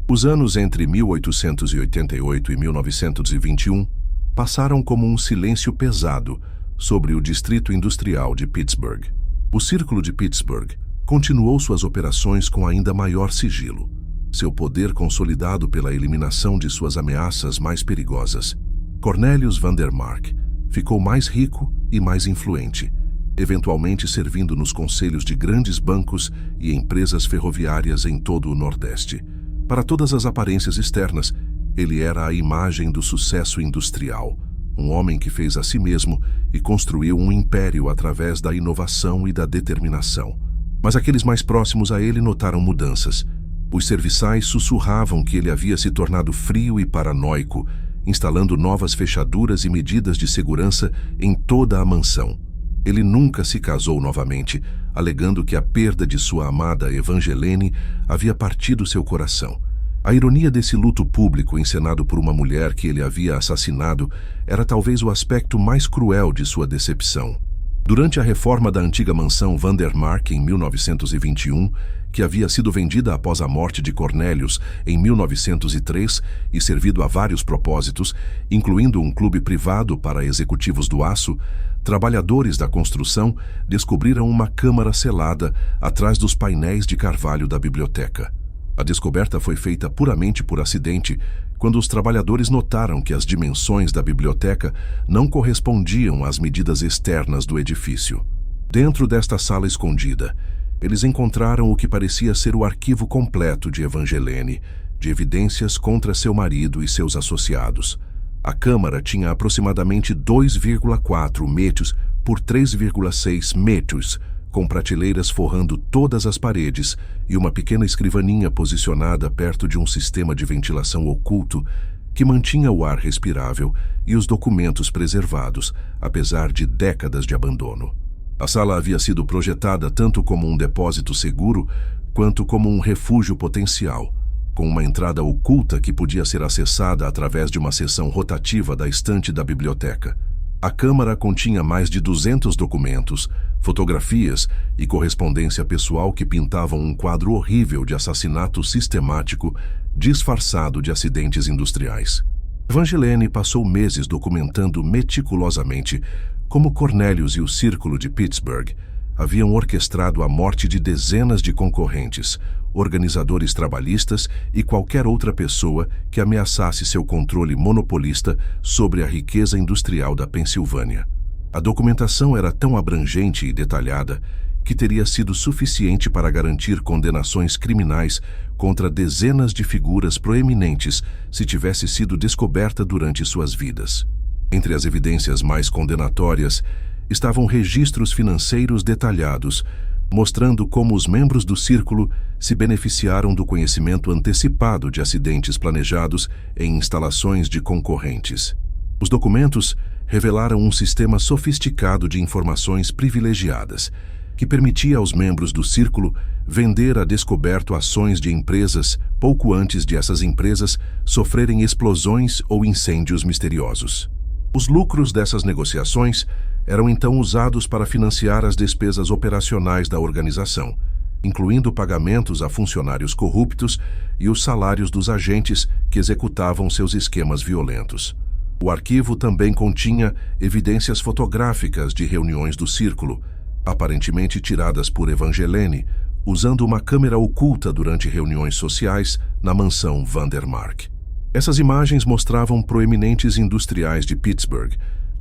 Os anos entre 1888 e 1921 passaram como um silêncio pesado sobre o distrito industrial de Pittsburgh. O Círculo de Pittsburgh continuou suas operações com ainda maior sigilo, seu poder consolidado pela eliminação de suas ameaças mais perigosas. Cornelius Vandermark ficou mais rico e mais influente, eventualmente servindo nos conselhos de grandes bancos e empresas ferroviárias em todo o Nordeste. Para todas as aparências externas, ele era a imagem do sucesso industrial, um homem que fez a si mesmo e construiu um império através da inovação e da determinação. Mas aqueles mais próximos a ele notaram mudanças. Os serviçais sussurravam que ele havia se tornado frio e paranoico, instalando novas fechaduras e medidas de segurança em toda a mansão. Ele nunca se casou novamente, alegando que a perda de sua amada Evangeline havia partido seu coração. A ironia desse luto público encenado por uma mulher que ele havia assassinado era talvez o aspecto mais cruel de sua decepção. Durante a reforma da antiga mansão Vandermark em 1921, que havia sido vendida após a morte de Cornelius em 1903 e servido a vários propósitos, incluindo um clube privado para executivos do aço, trabalhadores da construção descobriram uma câmara selada atrás dos painéis de carvalho da biblioteca. A descoberta foi feita puramente por acidente, quando os trabalhadores notaram que as dimensões da biblioteca não correspondiam às medidas externas do edifício. Dentro desta sala escondida, eles encontraram o que parecia ser o arquivo completo de Evangeline, de evidências contra seu marido e seus associados. A câmara tinha aproximadamente 2,4 metros por 3,6 metros, com prateleiras forrando todas as paredes e uma pequena escrivaninha posicionada perto de um sistema de ventilação oculto que mantinha o ar respirável e os documentos preservados, apesar de décadas de abandono. A sala havia sido projetada tanto como um depósito seguro quanto como um refúgio potencial, com uma entrada oculta que podia ser acessada através de uma seção rotativa da estante da biblioteca. A câmara continha mais de 200 documentos, fotografias e correspondência pessoal que pintavam um quadro horrível de assassinato sistemático disfarçado de acidentes industriais. Evangeline passou meses documentando meticulosamente como Cornelius e o Círculo de Pittsburgh haviam orquestrado a morte de dezenas de concorrentes, organizadores trabalhistas e qualquer outra pessoa que ameaçasse seu controle monopolista sobre a riqueza industrial da Pensilvânia. A documentação era tão abrangente e detalhada que teria sido suficiente para garantir condenações criminais contra dezenas de figuras proeminentes se tivesse sido descoberta durante suas vidas. Entre as evidências mais condenatórias estavam registros financeiros detalhados, mostrando como os membros do Círculo se beneficiaram do conhecimento antecipado de acidentes planejados em instalações de concorrentes. Os documentos revelaram um sistema sofisticado de informações privilegiadas, que permitia aos membros do Círculo vender a descoberto ações de empresas pouco antes de essas empresas sofrerem explosões ou incêndios misteriosos. Os lucros dessas negociações eram então usados para financiar as despesas operacionais da organização, incluindo pagamentos a funcionários corruptos e os salários dos agentes que executavam seus esquemas violentos. O arquivo também continha evidências fotográficas de reuniões do Círculo, aparentemente tiradas por Evangeline, usando uma câmera oculta durante reuniões sociais na mansão Vandermark. Essas imagens mostravam proeminentes industriais de Pittsburgh,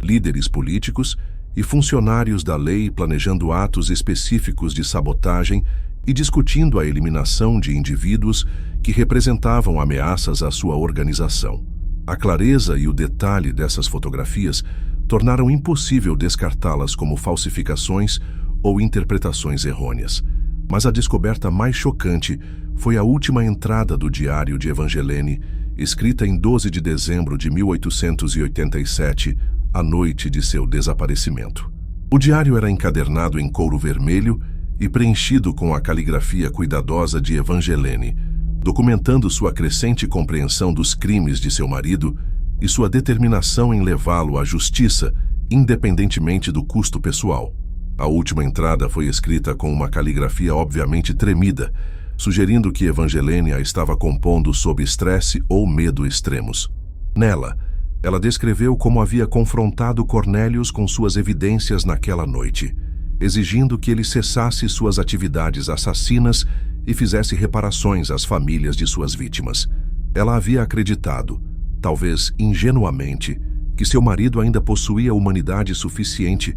líderes políticos e funcionários da lei planejando atos específicos de sabotagem e discutindo a eliminação de indivíduos que representavam ameaças à sua organização. A clareza e o detalhe dessas fotografias tornaram impossível descartá-las como falsificações ou interpretações errôneas. Mas a descoberta mais chocante foi a última entrada do diário de Evangeline, escrita em 12 de dezembro de 1887, a noite de seu desaparecimento. O diário era encadernado em couro vermelho e preenchido com a caligrafia cuidadosa de Evangeline, documentando sua crescente compreensão dos crimes de seu marido e sua determinação em levá-lo à justiça, independentemente do custo pessoal. A última entrada foi escrita com uma caligrafia obviamente tremida, sugerindo que Evangeline a estava compondo sob estresse ou medo extremos. Nela, ela descreveu como havia confrontado Cornelius com suas evidências naquela noite, exigindo que ele cessasse suas atividades assassinas e fizesse reparações às famílias de suas vítimas. Ela havia acreditado, talvez ingenuamente, que seu marido ainda possuía humanidade suficiente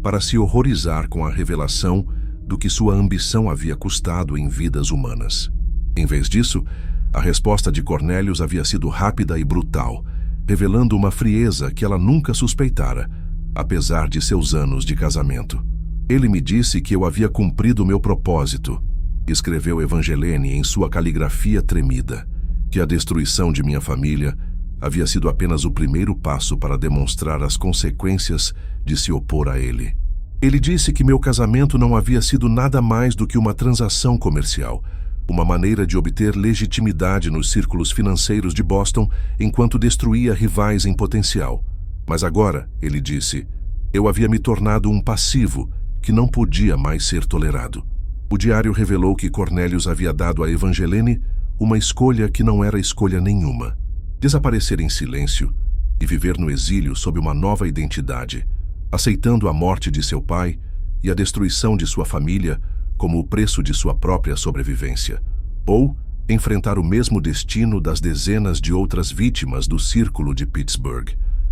para se horrorizar com a revelação do que sua ambição havia custado em vidas humanas. Em vez disso, a resposta de Cornelius havia sido rápida e brutal, revelando uma frieza que ela nunca suspeitara, apesar de seus anos de casamento. Ele me disse que eu havia cumprido meu propósito, escreveu Evangeline em sua caligrafia tremida, que a destruição de minha família havia sido apenas o primeiro passo para demonstrar as consequências de se opor a ele. Ele disse que meu casamento não havia sido nada mais do que uma transação comercial, uma maneira de obter legitimidade nos círculos financeiros de Boston enquanto destruía rivais em potencial. Mas agora, ele disse, eu havia me tornado um passivo que não podia mais ser tolerado. O diário revelou que Cornelius havia dado a Evangeline uma escolha que não era escolha nenhuma: desaparecer em silêncio e viver no exílio sob uma nova identidade, aceitando a morte de seu pai e a destruição de sua família como o preço de sua própria sobrevivência, ou enfrentar o mesmo destino das dezenas de outras vítimas do círculo de Pittsburgh.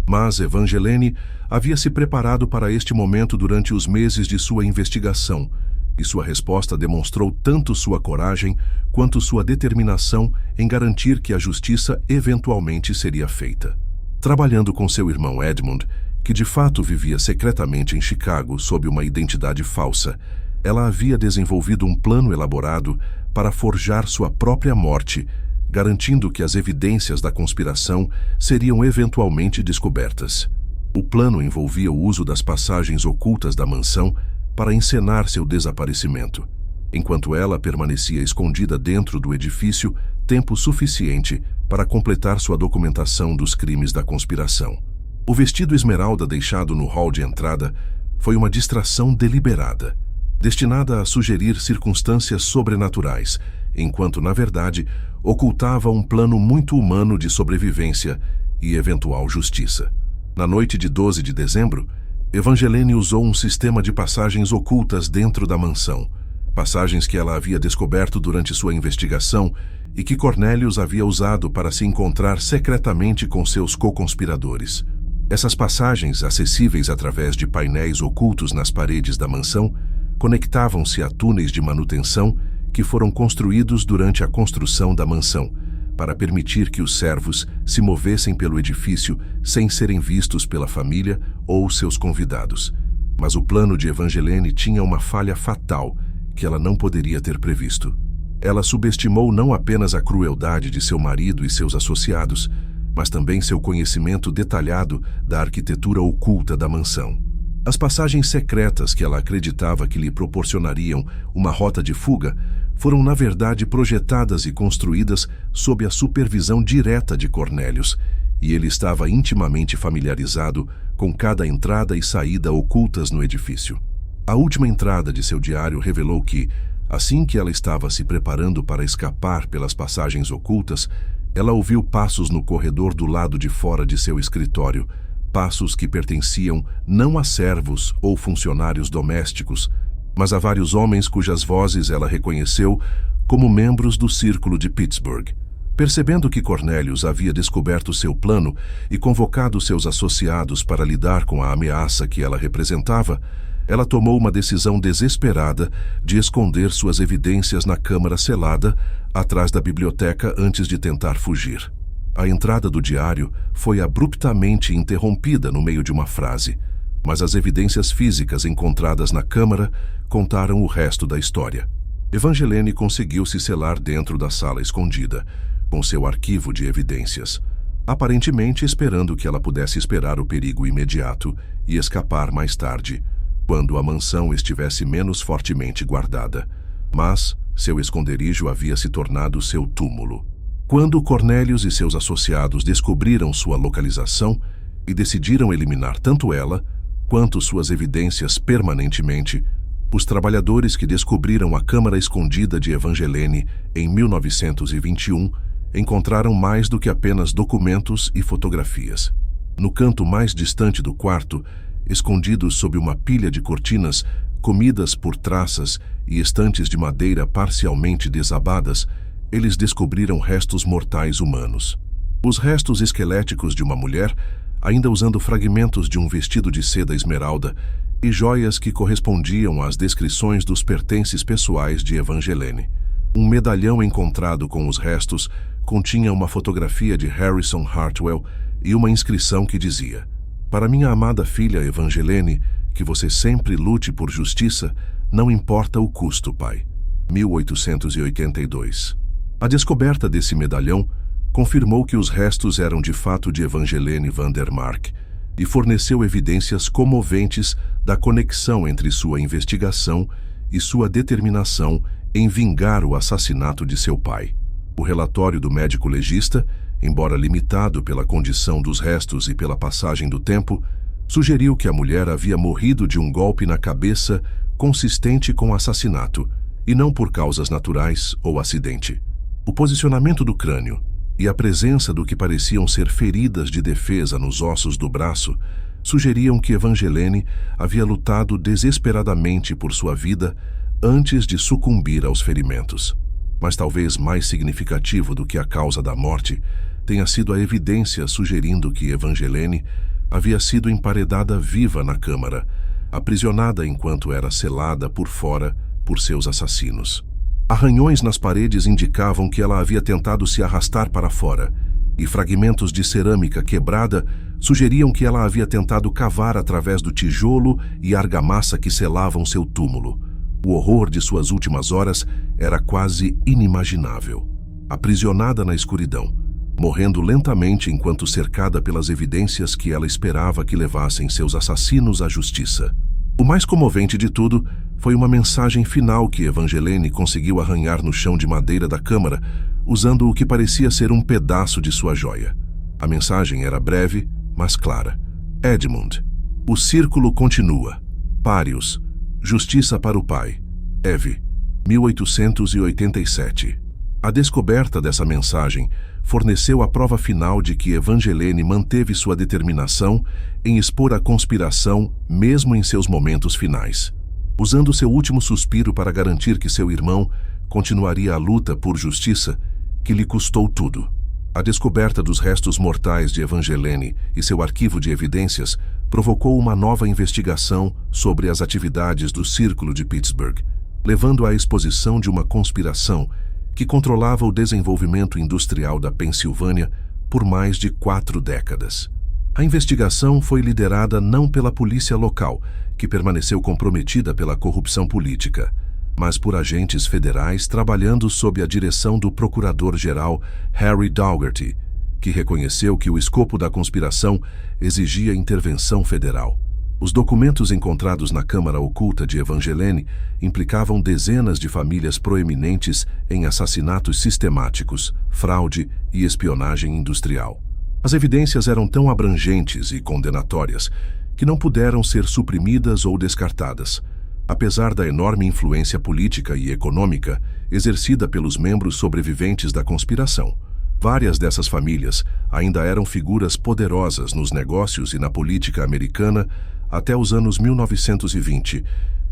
Mas Evangeline havia se preparado para este momento durante os meses de sua investigação, e sua resposta demonstrou tanto sua coragem quanto sua determinação em garantir que a justiça eventualmente seria feita. Trabalhando com seu irmão Edmund, que de fato vivia secretamente em Chicago sob uma identidade falsa, ela havia desenvolvido um plano elaborado para forjar sua própria morte, garantindo que as evidências da conspiração seriam eventualmente descobertas. O plano envolvia o uso das passagens ocultas da mansão para encenar seu desaparecimento, enquanto ela permanecia escondida dentro do edifício tempo suficiente para completar sua documentação dos crimes da conspiração. O vestido esmeralda deixado no hall de entrada foi uma distração deliberada, destinada a sugerir circunstâncias sobrenaturais, enquanto, na verdade, ocultava um plano muito humano de sobrevivência e eventual justiça. Na noite de 12 de dezembro, Evangeline usou um sistema de passagens ocultas dentro da mansão, passagens que ela havia descoberto durante sua investigação e que Cornelius havia usado para se encontrar secretamente com seus co-conspiradores. Essas passagens, acessíveis através de painéis ocultos nas paredes da mansão, conectavam-se a túneis de manutenção que foram construídos durante a construção da mansão, para permitir que os servos se movessem pelo edifício sem serem vistos pela família ou seus convidados. Mas o plano de Evangeline tinha uma falha fatal que ela não poderia ter previsto. Ela subestimou não apenas a crueldade de seu marido e seus associados, mas também seu conhecimento detalhado da arquitetura oculta da mansão. As passagens secretas que ela acreditava que lhe proporcionariam uma rota de fuga foram, na verdade, projetadas e construídas sob a supervisão direta de Cornelius, e ele estava intimamente familiarizado com cada entrada e saída ocultas no edifício. A última entrada de seu diário revelou que, assim que ela estava se preparando para escapar pelas passagens ocultas, ela ouviu passos no corredor do lado de fora de seu escritório, passos que pertenciam não a servos ou funcionários domésticos, Mas há vários homens cujas vozes ela reconheceu como membros do Círculo de Pittsburgh. Percebendo que Cornelius havia descoberto seu plano e convocado seus associados para lidar com a ameaça que ela representava, ela tomou uma decisão desesperada de esconder suas evidências na câmara selada atrás da biblioteca antes de tentar fugir. A entrada do diário foi abruptamente interrompida no meio de uma frase, mas as evidências físicas encontradas na câmara contaram o resto da história. Evangeline conseguiu se selar dentro da sala escondida, com seu arquivo de evidências, aparentemente esperando que ela pudesse esperar o perigo imediato e escapar mais tarde, quando a mansão estivesse menos fortemente guardada. Mas seu esconderijo havia se tornado seu túmulo. Quando Cornelius e seus associados descobriram sua localização e decidiram eliminar tanto ela quanto suas evidências permanentemente, os trabalhadores que descobriram a câmara escondida de Evangeline em 1921 encontraram mais do que apenas documentos e fotografias. No canto mais distante do quarto, escondidos sob uma pilha de cortinas, comidas por traças e estantes de madeira parcialmente desabadas, eles descobriram restos mortais humanos. Os restos esqueléticos de uma mulher, ainda usando fragmentos de um vestido de seda esmeralda e joias que correspondiam às descrições dos pertences pessoais de Evangeline. Um medalhão encontrado com os restos continha uma fotografia de Harrison Hartwell e uma inscrição que dizia: "Para minha amada filha Evangeline, que você sempre lute por justiça, não importa o custo, pai." 1882. A descoberta desse medalhão confirmou que os restos eram de fato de Evangeline Vandermark e forneceu evidências comoventes da conexão entre sua investigação e sua determinação em vingar o assassinato de seu pai. O relatório do médico legista, embora limitado pela condição dos restos e pela passagem do tempo, sugeriu que a mulher havia morrido de um golpe na cabeça consistente com assassinato, e não por causas naturais ou acidente. O posicionamento do crânio e a presença do que pareciam ser feridas de defesa nos ossos do braço sugeriam que Evangeline havia lutado desesperadamente por sua vida antes de sucumbir aos ferimentos. Mas talvez mais significativo do que a causa da morte tenha sido a evidência sugerindo que Evangeline havia sido emparedada viva na câmara, aprisionada enquanto era selada por fora por seus assassinos. Arranhões nas paredes indicavam que ela havia tentado se arrastar para fora, e fragmentos de cerâmica quebrada sugeriam que ela havia tentado cavar através do tijolo e argamassa que selavam seu túmulo. O horror de suas últimas horas era quase inimaginável. Aprisionada na escuridão, morrendo lentamente enquanto cercada pelas evidências que ela esperava que levassem seus assassinos à justiça. O mais comovente de tudo foi uma mensagem final que Evangeline conseguiu arranhar no chão de madeira da câmara, usando o que parecia ser um pedaço de sua joia. A mensagem era breve, mas clara. Edmund, o círculo continua. Pários, justiça para o pai. Eve, 1887. A descoberta dessa mensagem forneceu a prova final de que Evangeline manteve sua determinação em expor a conspiração mesmo em seus momentos finais, usando seu último suspiro para garantir que seu irmão continuaria a luta por justiça, que lhe custou tudo. A descoberta dos restos mortais de Evangeline e seu arquivo de evidências provocou uma nova investigação sobre as atividades do Círculo de Pittsburgh, levando à exposição de uma conspiração que controlava o desenvolvimento industrial da Pensilvânia por mais de 4 décadas. A investigação foi liderada não pela polícia local, que permaneceu comprometida pela corrupção política, mas por agentes federais trabalhando sob a direção do procurador-geral Harry Daugherty, que reconheceu que o escopo da conspiração exigia intervenção federal. Os documentos encontrados na Câmara Oculta de Evangeline implicavam dezenas de famílias proeminentes em assassinatos sistemáticos, fraude e espionagem industrial. As evidências eram tão abrangentes e condenatórias que não puderam ser suprimidas ou descartadas, apesar da enorme influência política e econômica exercida pelos membros sobreviventes da conspiração. Várias dessas famílias ainda eram figuras poderosas nos negócios e na política americana até os anos 1920,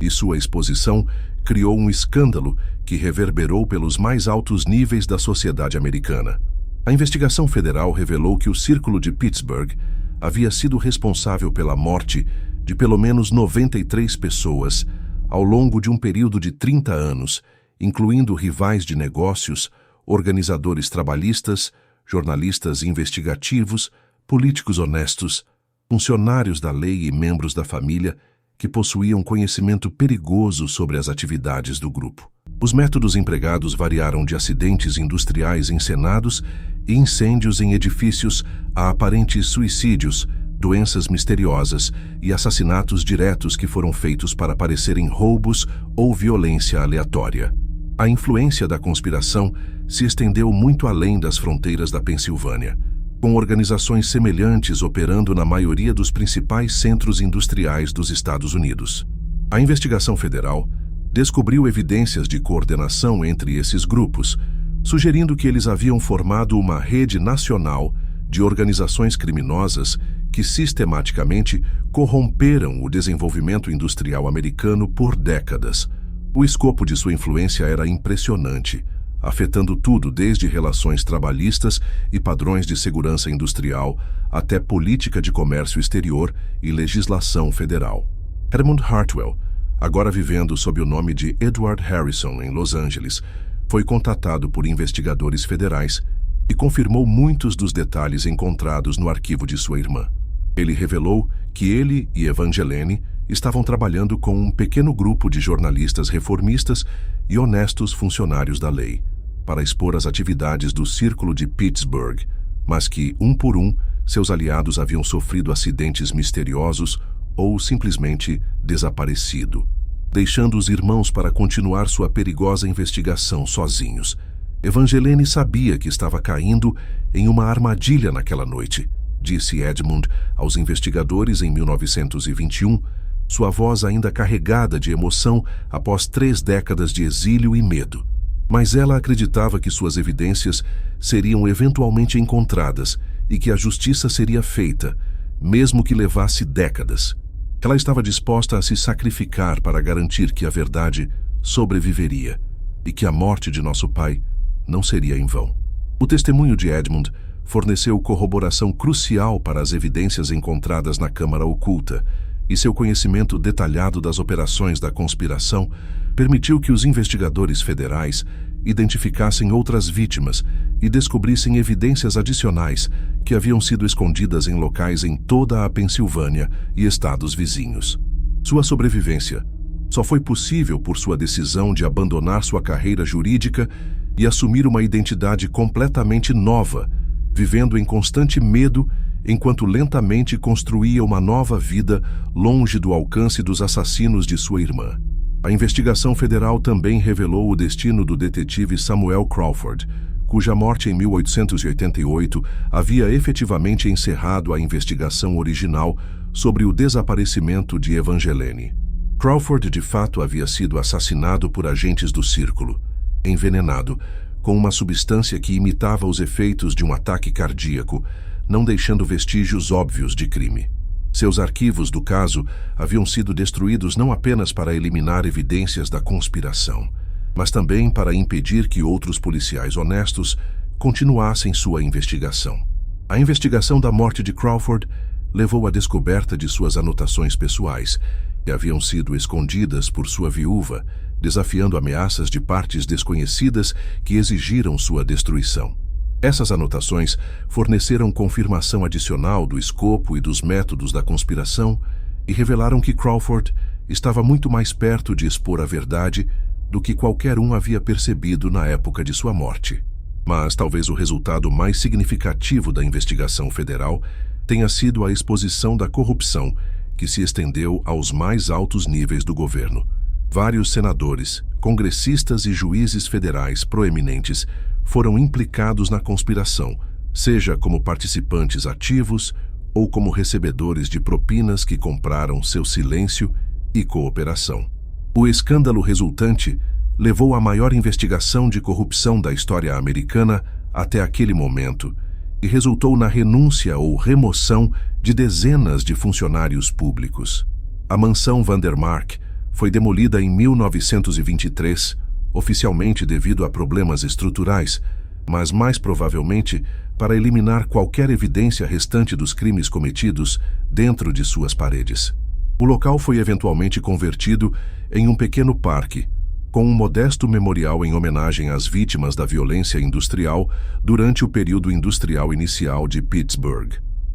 e sua exposição criou um escândalo que reverberou pelos mais altos níveis da sociedade americana. A investigação federal revelou que o Círculo de Pittsburgh havia sido responsável pela morte de pelo menos 93 pessoas ao longo de um período de 30 anos, incluindo rivais de negócios, organizadores trabalhistas, jornalistas investigativos, políticos honestos, funcionários da lei e membros da família que possuíam conhecimento perigoso sobre as atividades do grupo. Os métodos empregados variaram de acidentes industriais encenados e incêndios em edifícios a aparentes suicídios, doenças misteriosas e assassinatos diretos que foram feitos para parecerem roubos ou violência aleatória. A influência da conspiração se estendeu muito além das fronteiras da Pensilvânia, com organizações semelhantes operando na maioria dos principais centros industriais dos Estados Unidos. A investigação federal descobriu evidências de coordenação entre esses grupos, sugerindo que eles haviam formado uma rede nacional de organizações criminosas que sistematicamente corromperam o desenvolvimento industrial americano por décadas. O escopo de sua influência era impressionante, afetando tudo desde relações trabalhistas e padrões de segurança industrial até política de comércio exterior e legislação federal. Edmund Hartwell, agora vivendo sob o nome de Edward Harrison em Los Angeles, foi contatado por investigadores federais e confirmou muitos dos detalhes encontrados no arquivo de sua irmã. Ele revelou que ele e Evangeline estavam trabalhando com um pequeno grupo de jornalistas reformistas e honestos funcionários da lei para expor as atividades do Círculo de Pittsburgh, mas que, um por um, seus aliados haviam sofrido acidentes misteriosos ou simplesmente desaparecido, deixando os irmãos para continuar sua perigosa investigação sozinhos. Evangeline sabia que estava caindo em uma armadilha naquela noite, disse Edmund aos investigadores em 1921, sua voz ainda carregada de emoção após 3 décadas de exílio e medo. Mas ela acreditava que suas evidências seriam eventualmente encontradas e que a justiça seria feita, mesmo que levasse décadas. Ela estava disposta a se sacrificar para garantir que a verdade sobreviveria e que a morte de nosso pai não seria em vão. O testemunho de Edmund forneceu corroboração crucial para as evidências encontradas na Câmara Oculta, e seu conhecimento detalhado das operações da conspiração permitiu que os investigadores federais identificassem outras vítimas e descobrissem evidências adicionais que haviam sido escondidas em locais em toda a Pensilvânia e estados vizinhos. Sua sobrevivência só foi possível por sua decisão de abandonar sua carreira jurídica e assumir uma identidade completamente nova, vivendo em constante medo enquanto lentamente construía uma nova vida longe do alcance dos assassinos de sua irmã. A investigação federal também revelou o destino do detetive Samuel Crawford, cuja morte em 1888 havia efetivamente encerrado a investigação original sobre o desaparecimento de Evangeline. Crawford de fato havia sido assassinado por agentes do Círculo, envenenado com uma substância que imitava os efeitos de um ataque cardíaco, não deixando vestígios óbvios de crime. Seus arquivos do caso haviam sido destruídos não apenas para eliminar evidências da conspiração, mas também para impedir que outros policiais honestos continuassem sua investigação. A investigação da morte de Crawford levou à descoberta de suas anotações pessoais, que haviam sido escondidas por sua viúva, desafiando ameaças de partes desconhecidas que exigiram sua destruição. Essas anotações forneceram confirmação adicional do escopo e dos métodos da conspiração e revelaram que Crawford estava muito mais perto de expor a verdade do que qualquer um havia percebido na época de sua morte. Mas talvez o resultado mais significativo da investigação federal tenha sido a exposição da corrupção que se estendeu aos mais altos níveis do governo. Vários senadores, congressistas e juízes federais proeminentes foram implicados na conspiração, seja como participantes ativos ou como recebedores de propinas que compraram seu silêncio e cooperação. O escândalo resultante levou à maior investigação de corrupção da história americana até aquele momento e resultou na renúncia ou remoção de dezenas de funcionários públicos. A mansão Vandermark foi demolida em 1923, oficialmente devido a problemas estruturais, mas mais provavelmente para eliminar qualquer evidência restante dos crimes cometidos dentro de suas paredes. O local foi eventualmente convertido em um pequeno parque, com um modesto memorial em homenagem às vítimas da violência industrial durante o período industrial inicial de Pittsburgh.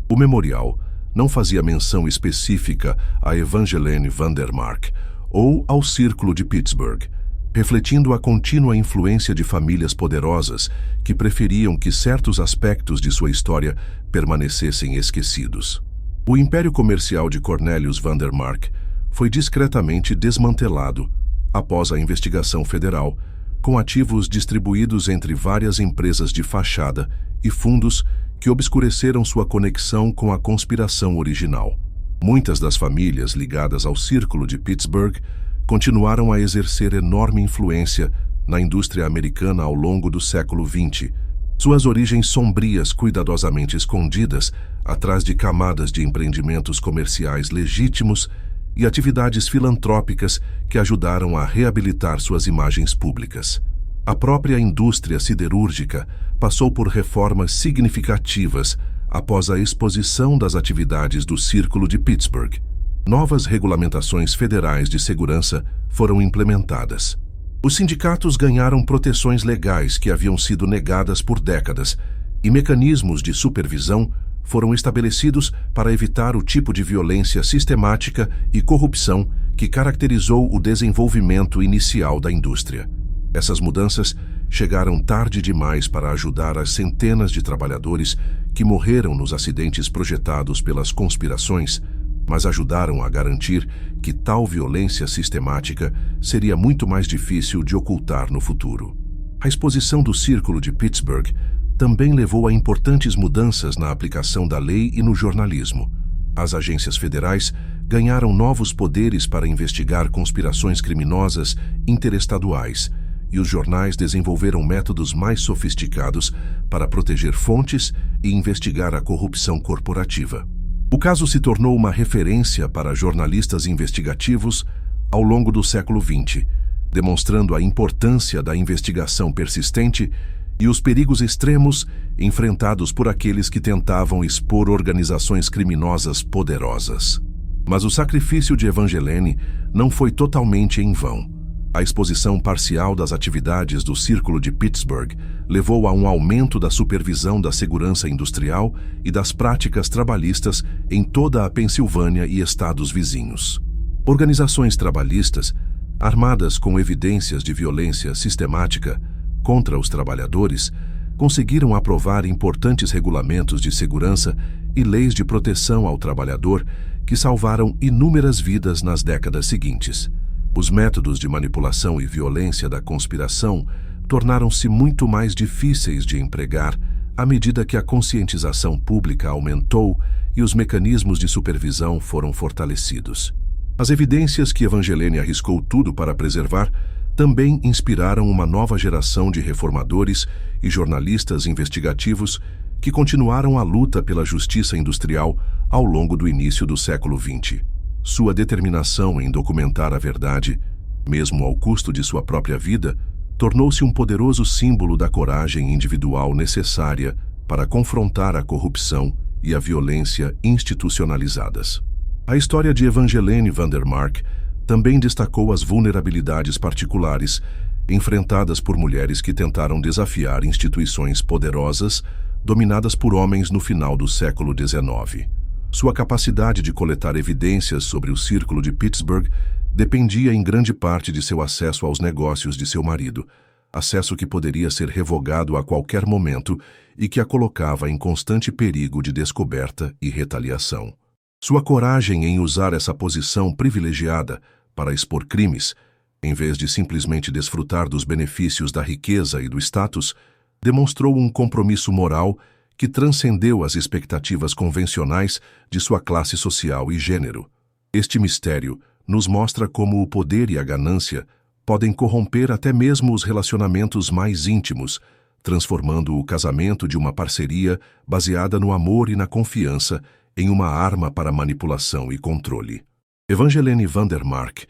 O memorial não fazia menção específica a Evangeline Vandermark ou ao Círculo de Pittsburgh, refletindo a contínua influência de famílias poderosas que preferiam que certos aspectos de sua história permanecessem esquecidos. O império comercial de Cornelius Vandermark foi discretamente desmantelado após a investigação federal, com ativos distribuídos entre várias empresas de fachada e fundos que obscureceram sua conexão com a conspiração original. Muitas das famílias ligadas ao Círculo de Pittsburgh continuaram a exercer enorme influência na indústria americana ao longo do século XX, suas origens sombrias cuidadosamente escondidas atrás de camadas de empreendimentos comerciais legítimos e atividades filantrópicas que ajudaram a reabilitar suas imagens públicas. A própria indústria siderúrgica passou por reformas significativas após a exposição das atividades do Círculo de Pittsburgh. Novas regulamentações federais de segurança foram implementadas. Os sindicatos ganharam proteções legais que haviam sido negadas por décadas, e mecanismos de supervisão foram estabelecidos para evitar o tipo de violência sistemática e corrupção que caracterizou o desenvolvimento inicial da indústria. Essas mudanças chegaram tarde demais para ajudar as centenas de trabalhadores que morreram nos acidentes projetados pelas conspirações, mas ajudaram a garantir que tal violência sistemática seria muito mais difícil de ocultar no futuro. A exposição do Círculo de Pittsburgh também levou a importantes mudanças na aplicação da lei e no jornalismo. As agências federais ganharam novos poderes para investigar conspirações criminosas interestaduais, e os jornais desenvolveram métodos mais sofisticados para proteger fontes e investigar a corrupção corporativa. O caso se tornou uma referência para jornalistas investigativos ao longo do século XX, demonstrando a importância da investigação persistente e os perigos extremos enfrentados por aqueles que tentavam expor organizações criminosas poderosas. Mas o sacrifício de Evangeline não foi totalmente em vão. A exposição parcial das atividades do Círculo de Pittsburgh levou a um aumento da supervisão da segurança industrial e das práticas trabalhistas em toda a Pensilvânia e estados vizinhos. Organizações trabalhistas, armadas com evidências de violência sistemática contra os trabalhadores, conseguiram aprovar importantes regulamentos de segurança e leis de proteção ao trabalhador que salvaram inúmeras vidas nas décadas seguintes. Os métodos de manipulação e violência da conspiração tornaram-se muito mais difíceis de empregar à medida que a conscientização pública aumentou e os mecanismos de supervisão foram fortalecidos. As evidências que Evangeline arriscou tudo para preservar também inspiraram uma nova geração de reformadores e jornalistas investigativos que continuaram a luta pela justiça industrial ao longo do início do século XX. Sua determinação em documentar a verdade, mesmo ao custo de sua própria vida, tornou-se um poderoso símbolo da coragem individual necessária para confrontar a corrupção e a violência institucionalizadas. A história de Evangeline Vandermark também destacou as vulnerabilidades particulares enfrentadas por mulheres que tentaram desafiar instituições poderosas dominadas por homens no final do século XIX. Sua capacidade de coletar evidências sobre o Círculo de Pittsburgh dependia em grande parte de seu acesso aos negócios de seu marido, acesso que poderia ser revogado a qualquer momento e que a colocava em constante perigo de descoberta e retaliação. Sua coragem em usar essa posição privilegiada para expor crimes, em vez de simplesmente desfrutar dos benefícios da riqueza e do status, demonstrou um compromisso moral que transcendeu as expectativas convencionais de sua classe social e gênero. Este mistério nos mostra como o poder e a ganância podem corromper até mesmo os relacionamentos mais íntimos, transformando o casamento de uma parceria baseada no amor e na confiança em uma arma para manipulação e controle. Evangeline Vandermark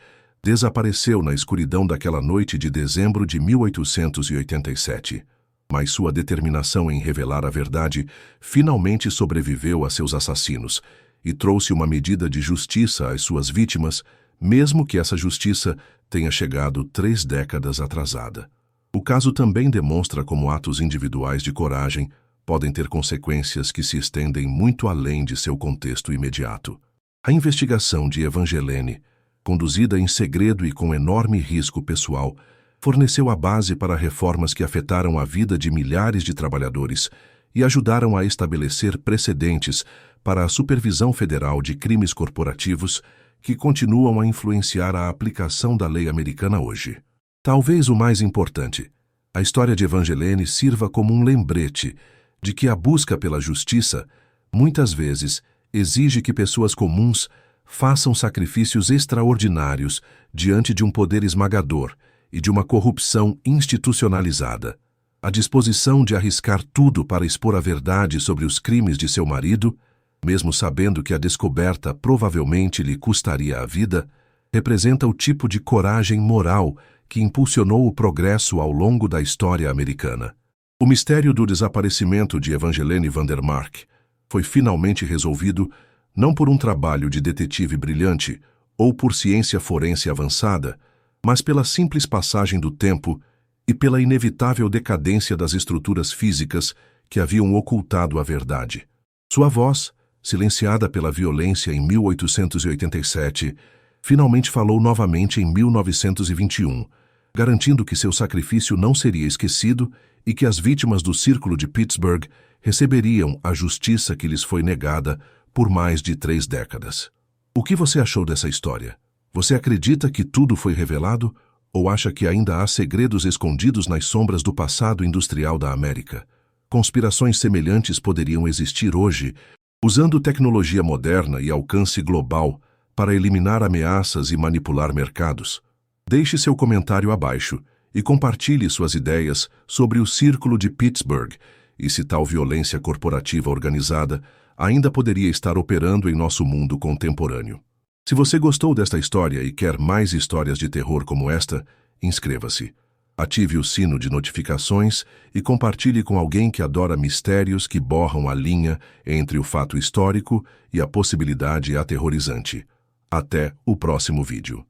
desapareceu na escuridão daquela noite de dezembro de 1887. Mas sua determinação em revelar a verdade finalmente sobreviveu a seus assassinos e trouxe uma medida de justiça às suas vítimas, mesmo que essa justiça tenha chegado 3 décadas atrasada. O caso também demonstra como atos individuais de coragem podem ter consequências que se estendem muito além de seu contexto imediato. A investigação de Evangeline, conduzida em segredo e com enorme risco pessoal, forneceu a base para reformas que afetaram a vida de milhares de trabalhadores e ajudaram a estabelecer precedentes para a supervisão federal de crimes corporativos que continuam a influenciar a aplicação da lei americana hoje. Talvez o mais importante, a história de Evangeline sirva como um lembrete de que a busca pela justiça, muitas vezes, exige que pessoas comuns façam sacrifícios extraordinários diante de um poder esmagador e de uma corrupção institucionalizada. A disposição de arriscar tudo para expor a verdade sobre os crimes de seu marido, mesmo sabendo que a descoberta provavelmente lhe custaria a vida, representa o tipo de coragem moral que impulsionou o progresso ao longo da história americana. O mistério do desaparecimento de Evangeline Vandermark foi finalmente resolvido não por um trabalho de detetive brilhante ou por ciência forense avançada, mas pela simples passagem do tempo e pela inevitável decadência das estruturas físicas que haviam ocultado a verdade. Sua voz, silenciada pela violência em 1887, finalmente falou novamente em 1921, garantindo que seu sacrifício não seria esquecido e que as vítimas do Círculo de Pittsburgh receberiam a justiça que lhes foi negada por mais de 3 décadas. O que você achou dessa história? Você acredita que tudo foi revelado ou acha que ainda há segredos escondidos nas sombras do passado industrial da América? Conspirações semelhantes poderiam existir hoje, usando tecnologia moderna e alcance global para eliminar ameaças e manipular mercados. Deixe seu comentário abaixo e compartilhe suas ideias sobre o Círculo de Pittsburgh e se tal violência corporativa organizada ainda poderia estar operando em nosso mundo contemporâneo. Se você gostou desta história e quer mais histórias de terror como esta, inscreva-se. Ative o sino de notificações e compartilhe com alguém que adora mistérios que borram a linha entre o fato histórico e a possibilidade aterrorizante. Até o próximo vídeo.